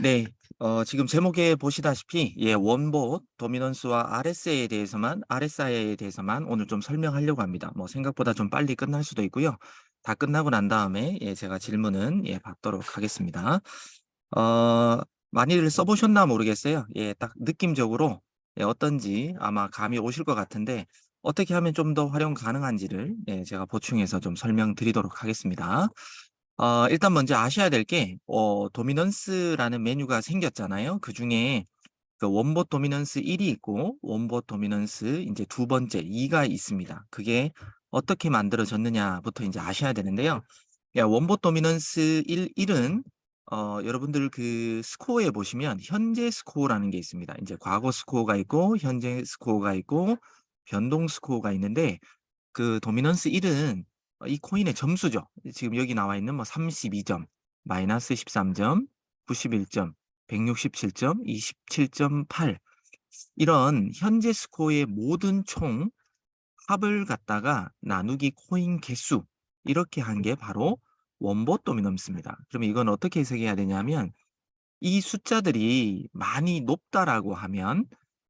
네. 지금 제목에 보시다시피 원봇 도미넌스와 RSI에 대해서만 오늘 좀 설명하려고 합니다. 뭐 생각보다 좀 빨리 끝날 수도 있고요. 다 끝나고 난 다음에 제가 질문은 받도록 하겠습니다. 어 많이들 써 보셨나 모르겠어요. 딱 느낌적으로 어떤지 아마 감이 오실 것 같은데 어떻게 하면 좀 더 활용 가능한지를 제가 보충해서 좀 설명드리도록 하겠습니다. 일단 먼저 아셔야 될 게 도미넌스라는 메뉴가 생겼잖아요. 그중에 그 원봇 도미넌스 1이 있고 원봇 도미넌스 이제 두 번째 2가 있습니다. 그게 어떻게 만들어졌느냐부터 이제 아셔야 되는데요. 원봇 도미넌스 1은 여러분들 그 스코어에 보시면 현재 스코어라는 게 있습니다. 이제 과거 스코어가 있고 현재 스코어가 있고 변동 스코어가 있는데 그 도미넌스 1은 이 코인의 점수죠. 지금 여기 나와 있는 뭐 32점, 마이너스 13점, 91점, 167점, 27.8 이런 현재 스코어의 모든 총 합을 갖다가 나누기 코인 개수 이렇게 한 게 바로 원봇 도미넌스입니다. 그러면 이건 어떻게 해석해야 되냐면 이 숫자들이 많이 높다라고 하면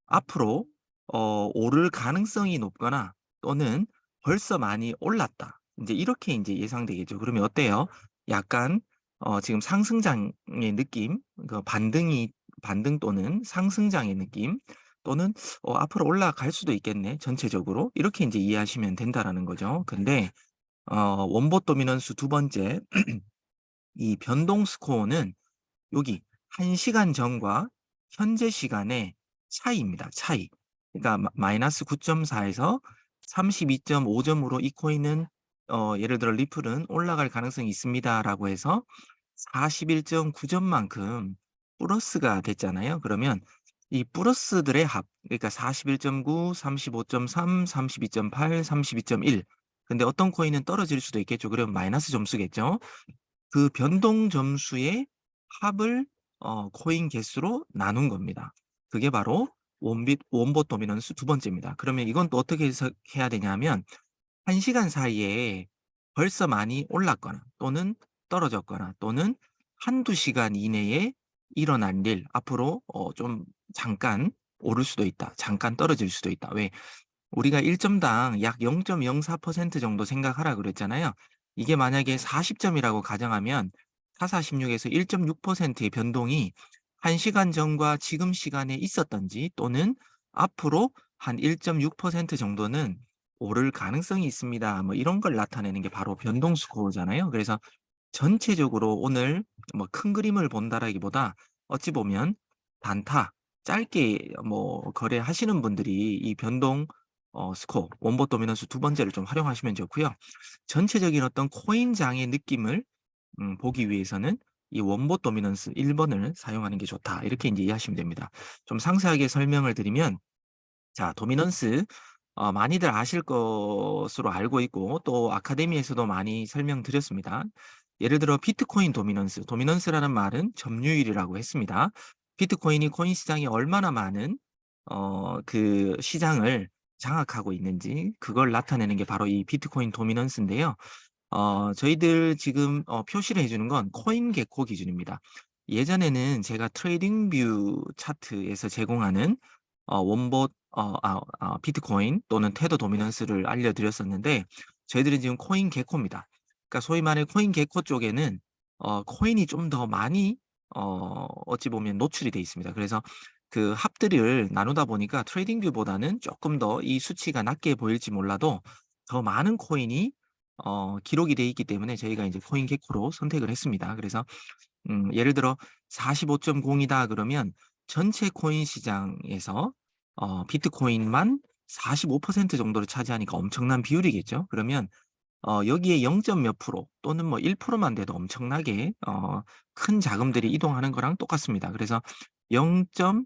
앞으로 오를 가능성이 높거나 또는 벌써 많이 올랐다. 이제 이렇게 이제 예상되겠죠. 그러면 어때요? 약간 지금 상승장의 느낌, 그 반등 또는 상승장의 느낌 또는 '앞으로 올라갈 수도 있겠네 전체적으로.' 이렇게 이제 이해하시면 된다라는 거죠. 근데 원봇 도미넌스 두 번째 이 변동 스코어는 여기 1 시간 전과 현재 시간의 차이입니다. 차이. 그러니까 마이너스 9.4 에서 32.5 점으로 이 코인은 예를 들어 리플은 올라갈 가능성이 있습니다라고 해서 41.9 점만큼 플러스가 됐잖아요. 그러면 이 플러스들의 합 그러니까 41.9, 35.3, 32.8, 32.1 근데 어떤 코인은 떨어질 수도 있겠죠. 그러면 마이너스 점수겠죠. 그 변동 점수의 합을 코인 개수로 나눈 겁니다. 그게 바로 원봇 도미넌스 두 번째입니다. 그러면 이건 또 어떻게 해석해야 되냐면 1 시간 사이에 벌써 많이 올랐거나 또는 떨어졌거나 또는 한두 시간 이내에 일어날 일 앞으로 좀 잠깐 오를 수도 있다. 잠깐 떨어질 수도 있다. 왜 우리가 1 점당 약 0.04% 정도 생각하라 그랬잖아요. 이게 만약에 40 점이라고 가정하면 4, 4, 16 에서 1.6%의 변동이 1 시간 전과 지금 시간에 있었든지 또는 앞으로 한 1.6% 정도는 오를 가능성이 있습니다. 뭐 이런 걸 나타내는 게 바로 변동 스코어잖아요. 그래서 전체적으로 오늘 뭐 큰 그림을 본다라기보다 어찌 보면 단타 짧게 뭐 거래하시는 분들이 이 변동 스코어 원봇 도미넌스 두 번째를 좀 활용하시면 좋고요. 전체적인 어떤 코인장의 느낌을 보기 위해서는 이 원봇 도미넌스 1 번을 사용하는 게 좋다. 이렇게 이제 이해하시면 됩니다. 좀 상세하게 설명을 드리면 자 도미넌스 많이들 아실 것으로 알고 있고 또 아카데미에서도 많이 설명드렸습니다. 예를 들어 비트코인 도미넌스, 도미넌스라는 말은 점유율이라고 했습니다. 비트코인이 코인 시장에 얼마나 많은 그 시장을 장악하고 있는지 그걸 나타내는 게 바로 이 비트코인 도미넌스인데요. 저희들 지금 표시를 해 주는 건 코인 개코 기준입니다. 예전에는 제가 트레이딩 뷰 차트에서 제공하는 원봇 비트코인 또는 테더 도미넌스를 알려드렸었는데 저희들은 지금 코인 개코입니다. 그러니까 소위 말해 코인 개코 쪽에는 코인이 좀 더 많이 어찌 보면 노출이 돼 있습니다. 그래서 그 합들을 나누다 보니까 트레이딩 뷰보다는 조금 더 이 수치가 낮게 보일지 몰라도 더 많은 코인이 기록이 돼 있기 때문에 저희가 이제 코인 개코로 선택을 했습니다. 그래서 예를 들어 45.0 이다 그러면 전체 코인 시장에서 비트코인만 45% 정도를 차지하니까 엄청난 비율이겠죠. 그러면 여기에 0. 몇 프로 또는 뭐 1%만 돼도 엄청나게 큰 자금들이 이동하는 거랑 똑같습니다. 그래서 0.0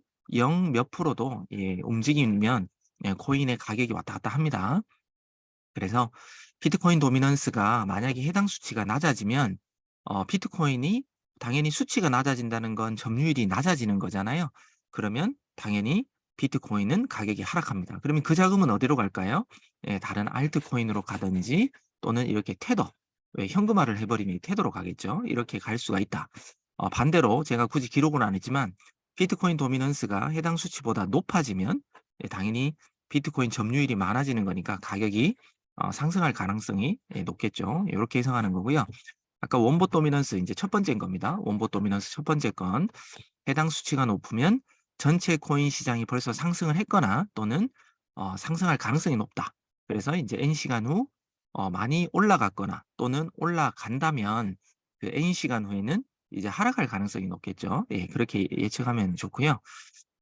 몇 프로도 움직이면 코인의 가격이 왔다 갔다 합니다. 그래서 비트코인 도미넌스가 만약에 해당 수치가 낮아지면 비트코인이 당연히 수치가 낮아진다는 건 점유율이 낮아지는 거잖아요. 그러면 당연히 비트코인은 가격이 하락합니다. 그러면 그 자금은 어디로 갈까요? 다른 알트코인으로 가든지 또는 이렇게 테더, 왜 현금화를 해버리면 테더로 가겠죠. 이렇게 갈 수가 있다. 반대로 제가 굳이 기록은 안 했지만 비트코인 도미넌스가 해당 수치보다 높아지면 당연히 비트코인 점유율이 많아지는 거니까 가격이 상승할 가능성이 높겠죠. 이렇게 해석하는 거고요. 아까 원보 도미넌스 이제 첫 번째인 겁니다. 원보 도미넌스 첫 번째 건 해당 수치가 높으면 전체 코인 시장이 벌써 상승을 했거나 또는 상승할 가능성이 높다. 그래서 이제 N 시간 후 많이 올라갔거나 또는 올라간다면 그 N 시간 후에는 이제 하락할 가능성이 높겠죠. 예, 그렇게 예측하면 좋고요.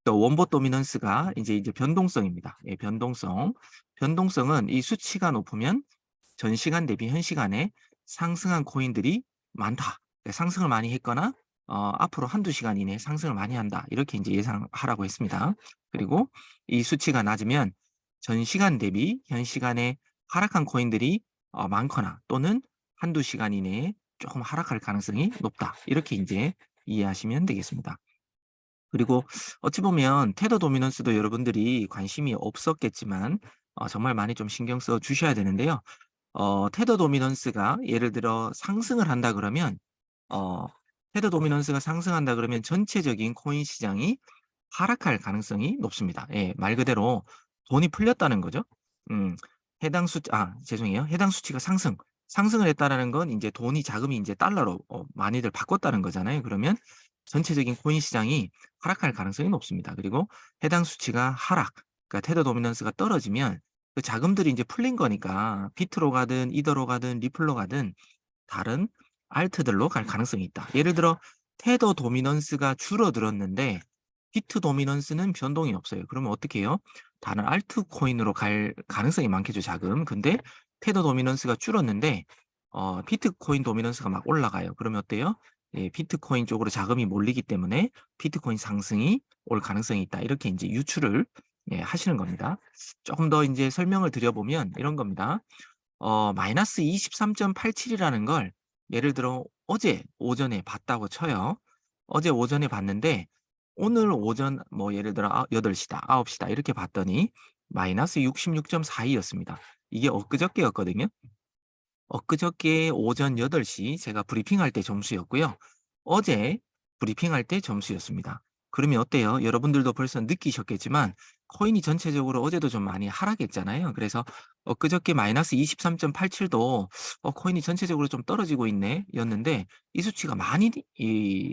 또 원보 도미넌스가 이제 변동성입니다. 예, 변동성. 변동성은 이 수치가 높으면 전 시간 대비 현 시간에 상승한 코인들이 많다. 네, 상승을 많이 했거나 앞으로 한두 시간 이내에 상승을 많이 한다. 이렇게 이제 예상하라고 했습니다. 그리고 이 수치가 낮으면 전 시간 대비 현 시간에 하락한 코인들이 많거나 또는 한두 시간 이내에 조금 하락할 가능성이 높다. 이렇게 이제 이해하시면 되겠습니다. 그리고 어찌 보면 테더 도미넌스도 여러분들이 관심이 없었겠지만 정말 많이 좀 신경 써 주셔야 되는데요. 테더 도미넌스가 예를 들어 상승을 한다 그러면 어 테더 도미넌스가 상승한다 그러면 전체적인 코인 시장이 하락할 가능성이 높습니다. 예. 말 그대로 돈이 풀렸다는 거죠. 음. 죄송해요. 해당 수치가 상승을 했다라는 건 인제 돈이 자금이 인제 달러로 많이들 바꿨다는 거잖아요. 그러면 전체적인 코인 시장이 하락할 가능성이 높습니다. 그리고 해당 수치가 그러니까 테더 도미넌스가 떨어지면 그 자금들이 인제 풀린 거니까 비트로 가든 이더로 가든 리플로 가든 다른 알트들로 갈 가능성이 있다. 예를 들어 테더 도미넌스가 줄어들었는데 비트 도미넌스는 변동이 없어요. 그러면 어떻게 해요? 다른 알트 코인으로 갈 가능성이 많겠죠, 자금. 근데 테더 도미넌스가 줄었는데 비트코인 도미넌스가 막 올라가요. 그러면 어때요? 예, 비트코인 쪽으로 자금이 몰리기 때문에 비트코인 상승이 올 가능성이 있다. 이렇게 이제 유추를 예, 하시는 겁니다. 조금 더 이제 설명을 드려 보면 이런 겁니다. 마이너스 23.87이라는 걸 예를 들어 어제 오전에 봤다고 쳐요. 어제 오전에 봤는데 오늘 오전 뭐 예를 들어 8 시다, 9 시다 이렇게 봤더니 마이너스 66.42 였습니다. 이게 엊그저께였거든요. 엊그저께 오전 8시 제가 브리핑할 때 점수였고요. 어제 브리핑할 때 점수였습니다. 그러면 어때요? 여러분들도 벌써 느끼셨겠지만 코인이 전체적으로 어제도 좀 많이 하락했잖아요. 그래서 엊그저께 마이너스 23.87도 코인이 전체적으로 좀 떨어지고 있네 였는데 이 수치가 많이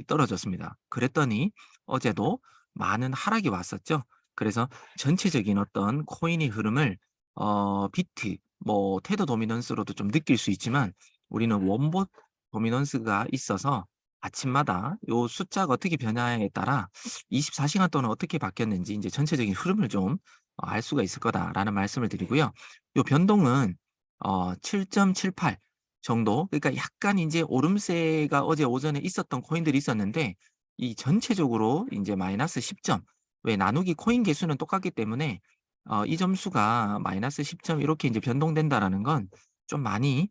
떨어졌습니다. 그랬더니 어제도 많은 하락이 왔었죠. 그래서 전체적인 어떤 코인의 흐름을 비트 뭐 테더 도미넌스로도 좀 느낄 수 있지만 우리는 원본 도미넌스가 있어서 아침마다 요 숫자가 어떻게 변화에 따라 24 시간 동안 어떻게 바뀌었는지 인제 전체적인 흐름을 좀 알 수가 있을 거다라는 말씀을 드리고요. 요 변동은 7.78 정도, 그러니까 약간 인제 오름세가 어제 오전에 있었던 코인들이 있었는데 이 전체적으로 인제 마이너스 10 점, 왜 나누기 코인 개수는 똑같기 때문에 이 점수가 마이너스 10점 이렇게 인제 변동된다라는 건 좀 많이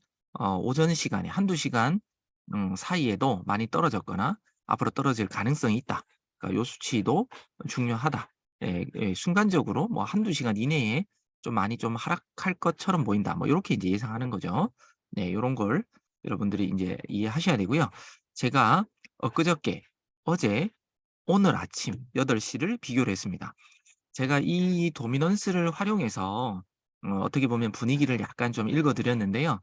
오전 시간에 한두 시간 사이에도 많이 떨어졌거나 앞으로 떨어질 가능성이 있다. 그러니까 요 수치도 중요하다. 예, 예, 순간적으로 뭐 한두 시간 이내에 좀 많이 좀 하락할 것처럼 보인다. 뭐 요렇게 인제 예상하는 거죠. 네, 요런 걸 여러분들이 인제 이해하셔야 되고요. 제가 엊그저께, 어제, 오늘 아침 8 시를 비교를 했습니다. 제가 이 도미넌스를 활용해서 어떻게 보면 분위기를 약간 좀 읽어 드렸는데요.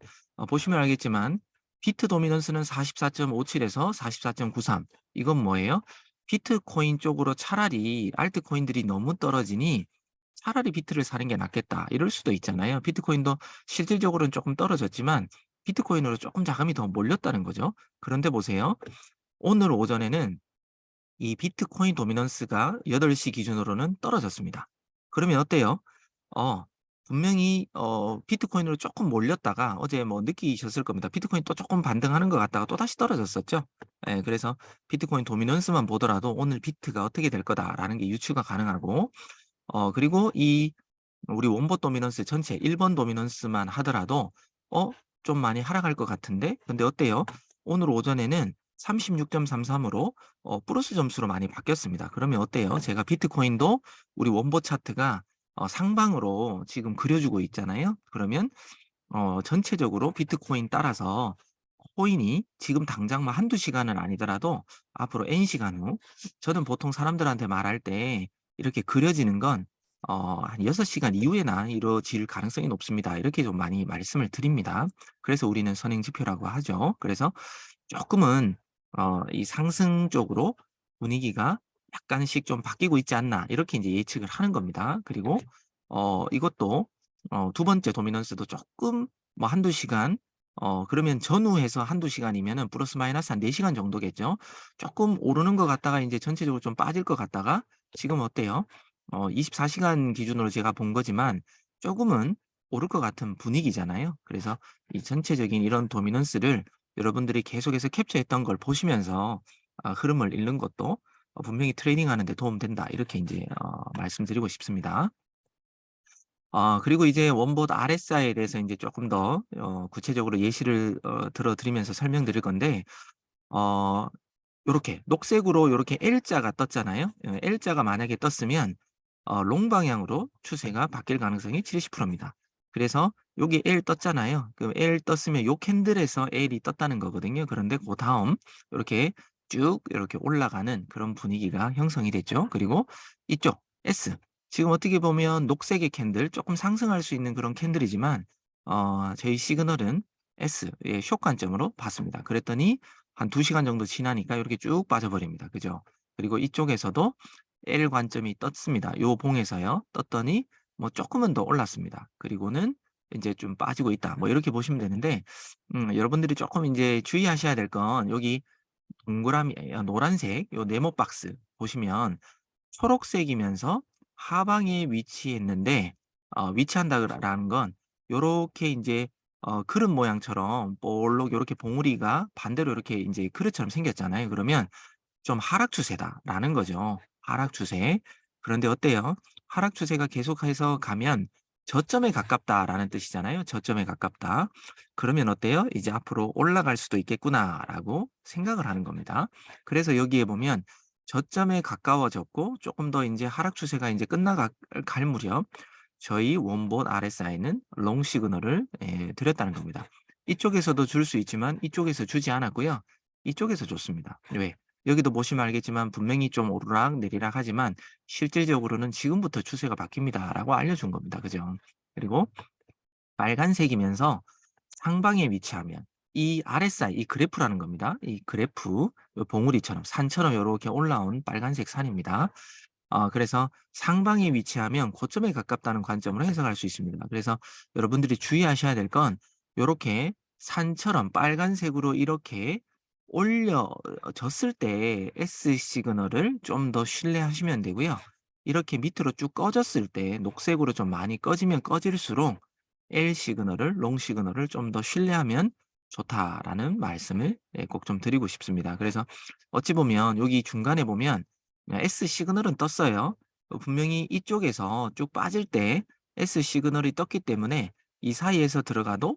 보시면 알겠지만 비트 도미넌스는 44.57 에서 44.93. 이건 뭐예요? 비트코인 쪽으로 차라리 알트코인들이 너무 떨어지니 '차라리 비트를 사는 게 낫겠다.' 이럴 수도 있잖아요. 비트코인도 실질적으로는 조금 떨어졌지만 비트코인으로 조금 자금이 더 몰렸다는 거죠. 그런데 보세요. 오늘 오전에는 이 비트코인 도미넌스가 8시 기준으로는 떨어졌습니다. 그러면 어때요? 어 분명히 비트코인으로 조금 몰렸다가 어제 뭐 느끼셨을 겁니다. 비트코인 또 조금 반등하는 것 같다가 또다시 떨어졌었죠. 예, 그래서 비트코인 도미넌스만 보더라도 '오늘 비트가 어떻게 될 거다.'라는 게 유추가 가능하고 그리고 우리 원본 도미넌스 전체 1번 도미넌스만 하더라도 '어 좀 많이 하락할 것 같은데?' 근데 어때요? 오늘 오전에는 36.33 으로 플러스 점수로 많이 바뀌었습니다. 그러면 어때요? 제가 비트코인도 우리 원본 차트가 상방으로 지금 그려 주고 있잖아요. 그러면 전체적으로 비트코인 따라서 코인이 지금 당장 뭐 한두 시간은 아니더라도 앞으로 N 시간 후 저는 보통 사람들한테 말할 때 이렇게 그려지는 건 한 6 시간 이후에나 이루어질 가능성이 높습니다. 이렇게 좀 많이 말씀을 드립니다. 그래서 우리는 선행 지표라고 하죠. 그래서 조금은 이 상승 쪽으로 분위기가 약간씩 좀 바뀌고 있지 않나 이렇게 이제 예측을 하는 겁니다. 그리고 이것도 두 번째 도미넌스도 조금 뭐 한두 시간 그러면 전후해서 한두 시간이면은 플러스 마이너스 한 4 시간 정도겠죠. 조금 오르는 것 같다가 이제 전체적으로 좀 빠질 것 같다가 지금 어때요? 24 시간 기준으로 제가 본 거지만 조금은 오를 것 같은 분위기잖아요. 그래서 이 전체적인 이런 도미넌스를 여러분들이 계속해서 캡처했던 걸 보시면서 흐름을 읽는 것도 분명히 트레이딩하는 데 도움된다. 이렇게 이제 말씀드리고 싶습니다. 그리고 이제 원봇 RSI에 대해서 이제 조금 더 구체적으로 예시를 들어 드리면서 설명드릴 건데 어 요렇게 녹색으로 요렇게 L자가 떴잖아요. L자가 만약에 떴으면 롱 방향으로 추세가 바뀔 가능성이 70% 입니다. 그래서 여기 L 떴잖아요. 그럼 L 떴으면 요 캔들에서 L이 떴다는 거거든요. 그런데 그다음 요렇게 쭉 이렇게 올라가는 그런 분위기가 형성이 됐죠. 그리고 이쪽 S 지금 어떻게 보면 녹색의 캔들 조금 상승할 수 있는 그런 캔들이지만 저희 시그널은 S의 숏 관점으로 봤습니다. 그랬더니 한 2 시간 정도 지나니까 요렇게 쭉 빠져버립니다. 그죠? 그리고 이쪽에서도 L 관점이 떴습니다. 요 봉에서요. 떴더니 뭐 쪼끔은 더 올랐습니다. 그리고는 인제 좀 빠지고 있다. 뭐 이렇게 보시면 되는데 여러분들이 쪼끔 인제 주의하셔야 될 건 여기 동그라미 노란색 요 네모 박스 보시면 초록색이면서 하방에 위치했는데 위치한다라는 건 요렇게 인제 그릇 모양처럼 볼록 요렇게 봉우리가 반대로 이렇게 인제 그릇처럼 생겼잖아요. 그러면 좀 '하락 추세다.'라는 거죠. 하락 추세. 그런데 어때요? 하락 추세가 계속해서 가면 '저점에 가깝다.'라는 뜻이잖아요. '저점에 가깝다.' 그러면 어때요? '이제 앞으로 올라갈 수도 있겠구나.'라고 생각을 하는 겁니다. 그래서 여기에 보면 저점에 가까워졌고 쪼끔 더 인제 하락 추세가 인제 끝나가 갈 무렵 저희 원본 RSI는 롱 시그널을 드렸다는 겁니다. 이쪽에서도 줄 수 있지만 이쪽에서 주지 않았고요. 이쪽에서 줬습니다. 왜? 여기도 보시면 알겠지만 분명히 좀 오르락 내리락 하지만 실질적으로는 "지금부터 추세가 바뀝니다."라고 알려준 겁니다. 그죠? 그리고 빨간색이면서 상방에 위치하면 이 RSI 이 그래프라는 겁니다. 이 그래프 요 봉우리처럼 산처럼 요렇게 올라온 빨간색 산입니다. 그래서 상방에 위치하면 고점에 가깝다는 관점으로 해석할 수 있습니다. 그래서 여러분들이 주의하셔야 될 건 요렇게 산처럼 빨간색으로 이렇게 올려졌을 때 S 시그널을 좀 더 신뢰하시면 되고요. 이렇게 밑으로 쭉 꺼졌을 때 녹색으로 좀 많이 꺼지면 꺼질수록 L 시그널을 롱 시그널을 좀 더 신뢰하면 좋다라는 말씀을 꼭 좀 드리고 싶습니다. 그래서 어찌 보면 여기 중간에 보면 S 시그널은 떴어요. 분명히 이쪽에서 쭉 빠질 때 S 시그널이 떴기 때문에 이 사이에서 들어가도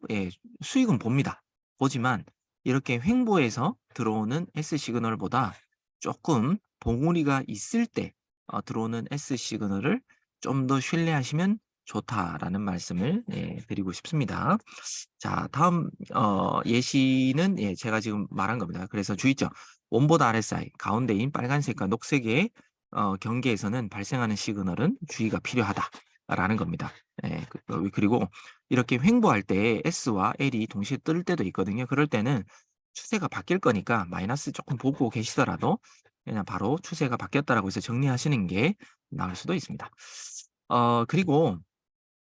수익은 봅니다. 보지만 이렇게 횡보해서 들어오는 S 시그널보다 조금 봉우리가 있을 때 들어오는 S 시그널을 좀 더 신뢰하시면 좋다라는 말씀을 드리고 싶습니다. 자 다음 예시는 제가 지금 말한 겁니다. 그래서 주의점 원보다 RSI 가운데인 빨간색과 녹색의 경계에서는 발생하는 시그널은 주의가 필요하다라는 겁니다. 그리고 이렇게 횡보할 때 S와 L이 동시에 뜰 때도 있거든요. 그럴 때는 추세가 바뀔 거니까 마이너스 조금 보고 계시더라도 그냥 바로 추세가 바뀌었다라고 해서 정리하시는 게 나을 수도 있습니다. 그리고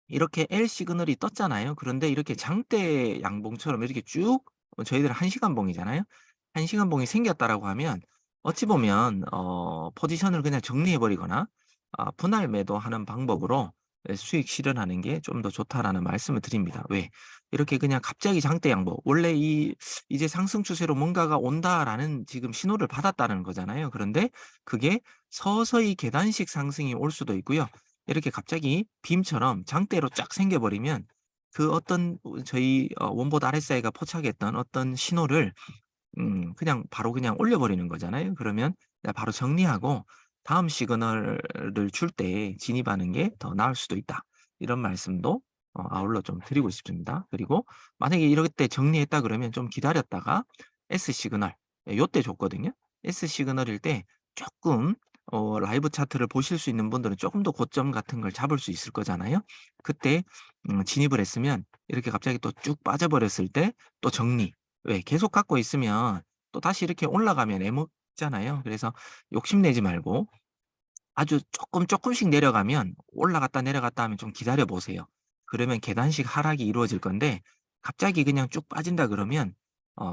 이렇게 L 시그널이 떴잖아요. 그런데 이렇게 장대 양봉처럼 이렇게 쭉 저희들은 1 시간 봉이잖아요. 1 시간 봉이 생겼다라고 하면 어찌 보면 포지션을 그냥 정리해 버리거나 분할 매도하는 방법으로 수익 실현하는 게 좀 더 좋다라는 말씀을 드립니다. 왜? 이렇게 그냥 갑자기 장대 양봉 원래 이제 상승 추세로 뭔가가 온다라는 지금 신호를 받았다는 거잖아요. 그런데 그게 서서히 계단식 상승이 올 수도 있고요. 이렇게 갑자기 빔처럼 장대로 쫙 생겨 버리면 그 어떤 저희 원보드 RSI가 포착했던 어떤 신호를 그냥 바로 그냥 올려 버리는 거잖아요. 그러면 그냥 바로 정리하고 다음 시그널을 줄 때 진입하는 게 더 나을 수도 있다. 이런 말씀도 아울러 좀 드리고 싶습니다. 그리고 만약에 이럴 때 정리했다 그러면 좀 기다렸다가 S 시그널, 요때 줬거든요. S 시그널일 때 조금 라이브 차트를 보실 수 있는 분들은 조금 더 고점 같은 걸 잡을 수 있을 거잖아요. 그때 진입을 했으면 이렇게 갑자기 또 쭉 빠져버렸을 때 또 정리. 왜 계속 갖고 있으면 또 다시 이렇게 올라가면 애먹잖아요. 그래서 욕심내지 말고 아주 쪼끔씩 내려가면 올라갔다 내려갔다 하면 좀 기다려 보세요. 그러면 계단식 하락이 이루어질 건데 갑자기 그냥 쭉 빠진다 그러면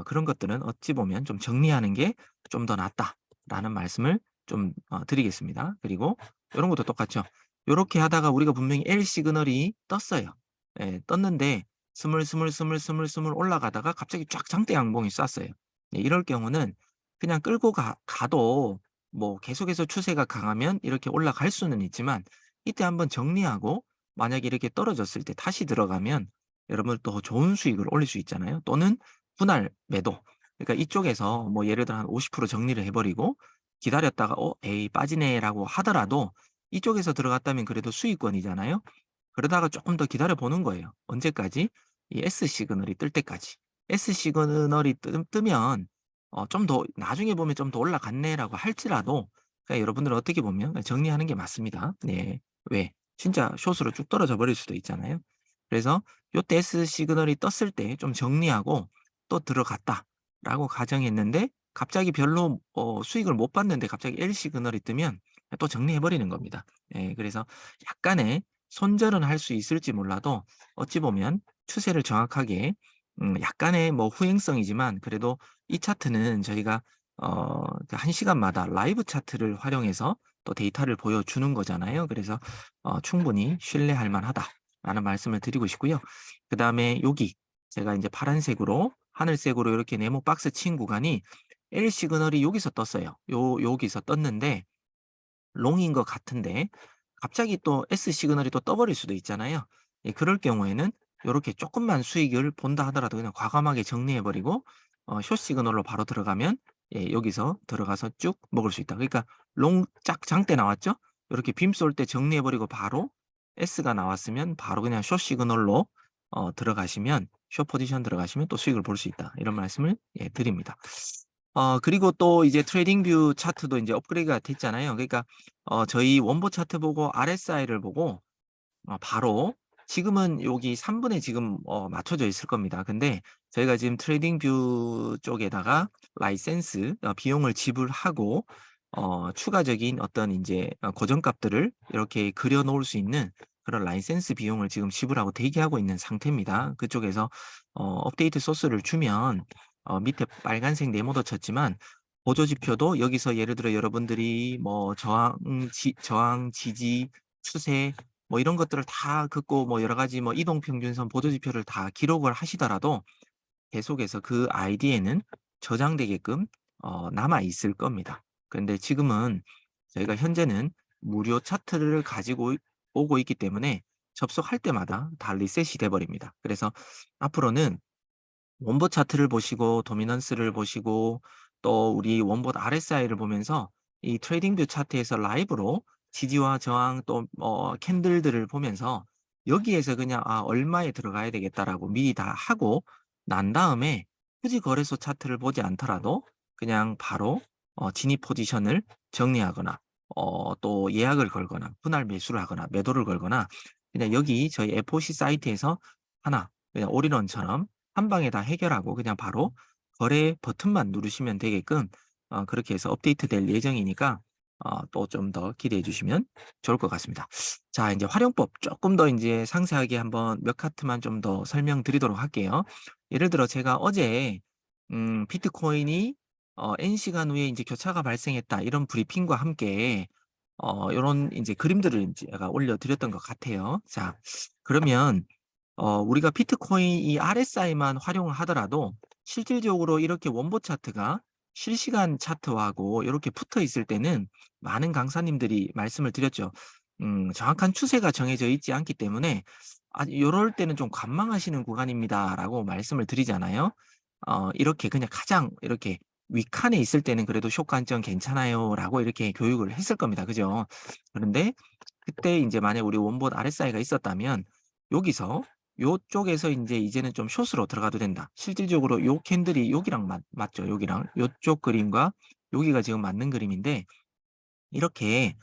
그런 것들은 어찌 보면 좀 정리하는 게 좀 더 낫다라는 말씀을 좀 드리겠습니다. 그리고 요런 것도 똑같죠. 요렇게 하다가 우리가 분명히 L 시그널이 떴어요. 예, 떴는데 스물스물 올라가다가 갑자기 쫙 장대 양봉이 쐈어요. 네, 이럴 경우는 그냥 끌고 가도 뭐 계속해서 추세가 강하면 이렇게 올라갈 수는 있지만 이때 한번 정리하고 만약에 이렇게 떨어졌을 때 다시 들어가면 여러분 또 좋은 수익을 올릴 수 있잖아요. 또는 분할 매도. 그러니까 이쪽에서 뭐 예를 들어 한 50% 정리를 해 버리고 기다렸다가 '에이 빠지네.'라고 하더라도 이쪽에서 들어갔다면 그래도 수익권이잖아요. 그러다가 조금 더 기다려 보는 거예요. 언제까지? 이 S 시그널이 뜰 때까지. S 시그널이 뜨면 좀 더 나중에 보면 '좀 더 올라갔네.'라고 할지라도 그러니까 여러분들은 어떻게 보면 정리하는 게 맞습니다. 네. 왜? 진짜 숏으로 쭉 떨어져 버릴 수도 있잖아요. 그래서 요때 S 시그널이 떴을 때 좀 정리하고 '또 들어갔다.'라고 가정했는데 갑자기 별로 수익을 못 봤는데 갑자기 L 시그널이 뜨면 또 정리해 버리는 겁니다. 예. 그래서 약간의 손절은 할 수 있을지 몰라도 어찌 보면 추세를 정확하게 약간의 뭐 후행성이지만 그래도 이 차트는 저희가 그 1 시간마다 라이브 차트를 활용해서 또 데이터를 보여주는 거잖아요. 그래서 충분히 신뢰할 만하다라는 말씀을 드리고 싶고요. 그다음에 여기 제가 이제 파란색으로 하늘색으로 이렇게 네모 박스 친 구간이 L 시그널이 여기서 떴어요. 여기서 떴는데 롱인 것 같은데 갑자기 또 S 시그널이 또 떠버릴 수도 있잖아요. 예, 그럴 경우에는 요렇게 조금만 수익을 본다 하더라도 그냥 과감하게 정리해 버리고 숏 시그널로 바로 들어가면 예, 여기서 들어가서 쭉 먹을 수 있다. 그러니까 롱 짝 장대 나왔죠? 요렇게 빔 쏠 때 정리해 버리고 바로 S가 나왔으면 바로 그냥 숏 시그널로 들어가시면 숏 포지션 들어가시면 또 수익을 볼 수 있다. 이런 말씀을 예, 드립니다. 그리고 또 이제 트레이딩 뷰 차트도 이제 업그레이드가 됐잖아요. 그러니까 저희 원보 차트 보고 RSI를 보고 바로 지금은 여기 3 분에 지금 맞춰져 있을 겁니다. 근데 저희가 지금 트레이딩 뷰 쪽에다가 라이센스 비용을 지불하고 추가적인 어떤 인제 고정값들을 이렇게 그려 놓을 수 있는 그런 라이센스 비용을 지금 지불하고 대기하고 있는 상태입니다. 그쪽에서 업데이트 소스를 주면 밑에 빨간색 네모도 쳤지만 보조 지표도 여기서 예를 들어 여러분들이 뭐 저항, 지지, 추세 뭐 이런 것들을 다 긋고 뭐 여러 가지 뭐 이동 평균선 보조 지표를 다 기록을 하시더라도 계속해서 그 아이디에는 저장되게끔 남아 있을 겁니다. 그런데 지금은 저희가 현재는 무료 차트를 가지고 오고 있기 때문에 접속할 때마다 다 리셋이 돼 버립니다. 그래서 앞으로는 원보 차트를 보시고 도미넌스를 보시고 또 우리 원봇 RSI를 보면서 이 트레이딩 뷰 차트에서 라이브로 지지와 저항 또 캔들들을 보면서 여기에서 그냥 '아 얼마에 들어가야 되겠다.'라고 미리 다 하고 난 다음에 굳이 거래소 차트를 보지 않더라도 그냥 바로 진입 포지션을 정리하거나 또 예약을 걸거나 분할 매수를 하거나 매도를 걸거나 그냥 여기 저희 FOC 사이트에서 하나 그냥 올인원처럼 한 방에 다 해결하고 그냥 바로 거래 버튼만 누르시면 되게끔 그렇게 해서 업데이트될 예정이니까 또 좀 더 기대해 주시면 좋을 것 같습니다. 자 이제 활용법 조금 더 이제 상세하게 한번 몇 카트만 좀 더 설명드리도록 할게요. 예를 들어 제가 어제 비트코인이 N 시간 후에 이제 교차가 발생했다 이런 브리핑과 함께 요런 이제 그림들을 이제 제가 올려 드렸던 것 같아요. 자 그러면 우리가 비트코인 이 RSI만 활용을 하더라도 실질적으로 이렇게 원보 차트가 실시간 차트하고 이렇게 붙어 있을 때는 많은 강사님들이 말씀을 드렸죠. 정확한 추세가 정해져 있지 않기 때문에 요럴 때는 좀 관망하시는 구간입니다라고 말씀을 드리잖아요. 이렇게 그냥 가장 이렇게 윗칸에 있을 때는 그래도 "숏 관점 괜찮아요."라고 이렇게 교육을 했을 겁니다. 그죠? 그런데 그때 인제 만약 우리 원본 RSI가 있었다면 여기서 요쪽에서 인제 이제는 좀 숏으로 들어가도 된다. 실질적으로 요 캔들이 여기랑 맞죠, 여기랑. 요쪽 그림과 여기가 지금 맞는 그림인데 이렇게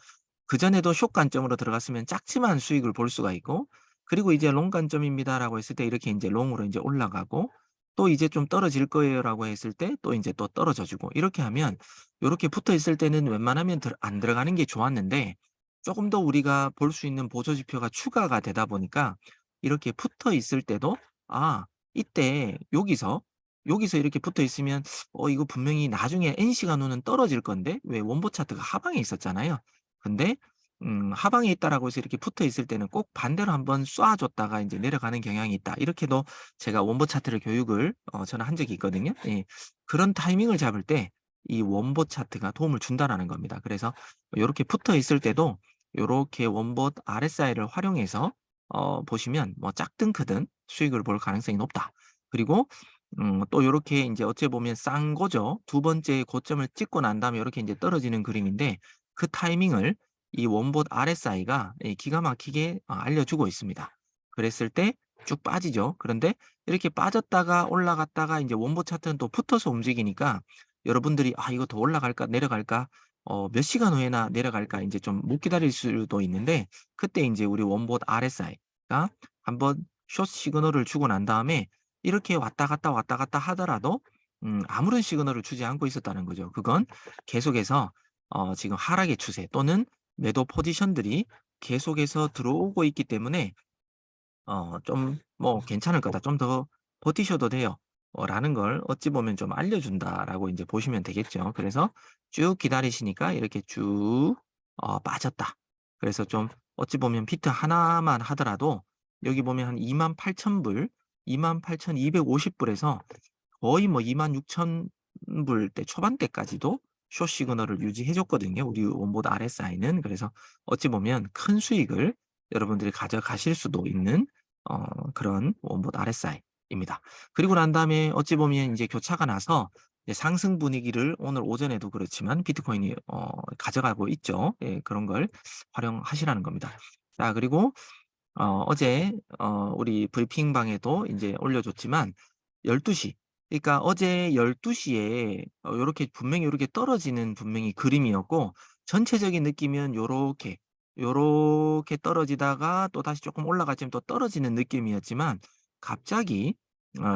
그전에도 숏 관점으로 들어갔으면 작지만 수익을 볼 수가 있고 그리고 이제 롱 관점입니다라고 했을 때 이렇게 인제 롱으로 인제 올라가고 또 이제 좀 떨어질 거예요라고 했을 때 또 인제 또 떨어져 주고 이렇게 하면 요렇게 붙어 있을 때는 웬만하면 안 들어가는 게 좋았는데 쪼금 더 우리가 볼 수 있는 보조 지표가 추가가 되다 보니까 이렇게 붙어 있을 때도 아 이때 여기서 이렇게 붙어 있으면 이거 분명히 나중에 N 시간 후는 떨어질 건데 왜 원보 차트가 하방에 있었잖아요. 근데 하방에 있다라고 해서 이렇게 붙어 있을 때는 꼭 반대로 한번 쏴 줬다가 인제 내려가는 경향이 있다. 이렇게도 제가 원보 차트를 교육을 저는 한 적이 있거든요. 예. 그런 타이밍을 잡을 때 이 원보 차트가 도움을 준다라는 겁니다. 그래서 요렇게 붙어 있을 때도 요렇게 원보 RSI를 활용해서 보시면 뭐 작든 크든 수익을 볼 가능성이 높다. 그리고 또 요렇게 인제 어찌 보면 싼 거죠. 두 번째 고점을 찍고 난 다음에 요렇게 인제 떨어지는 그림인데 그 타이밍을 이 원봇 RSI가 예 기가 막히게 알려주고 있습니다. 그랬을 때 쭉 빠지죠. 그런데 이렇게 빠졌다가 올라갔다가 인제 원봇 차트는 또 붙어서 움직이니까 여러분들이 '아 이거 더 올라갈까 내려갈까? 몇 시간 후에나 내려갈까?' 인제 좀 못 기다릴 수도 있는데 그때 인제 우리 원봇 RSI가 한번 숏 시그널을 주고 난 다음에 이렇게 왔다 갔다 하더라도 아무런 시그널을 주지 않고 있었다는 거죠. 그건 계속해서 지금 하락의 추세 또는 매도 포지션들이 계속해서 들어오고 있기 때문에 좀 뭐 "괜찮을 거다. 좀 더 버티셔도 돼요." 라는 걸 어찌 보면 좀 알려준다라고 인제 보시면 되겠죠. 그래서 쭉 기다리시니까 이렇게 쭉 빠졌다. 그래서 좀 어찌 보면 비트 하나만 하더라도 여기 보면 한 28,000불, 28,250 불에서 거의 뭐 26,000 불대 초반대까지도 숏 시그널을 유지해 줬거든요, 우리 원보다 RSI는. 그래서 어찌 보면 큰 수익을 여러분들이 가져가실 수도 있는 그런 원보다 RSI입니다. 그리고 난 다음에 어찌 보면 인제 교차가 나서 이제 상승 분위기를 오늘 오전에도 그렇지만 비트코인이 가져가고 있죠. 예 그런 걸 활용하시라는 겁니다. 자 그리고 어제 우리 브리핑방에도 인제 올려줬지만 12 시 그러니까 어제 12 시에 요렇게 분명히 요렇게 떨어지는 분명히 그림이었고 전체적인 느낌은 요렇게 떨어지다가 또다시 쪼끔 올라갔지만 또 떨어지는 느낌이었지만 갑자기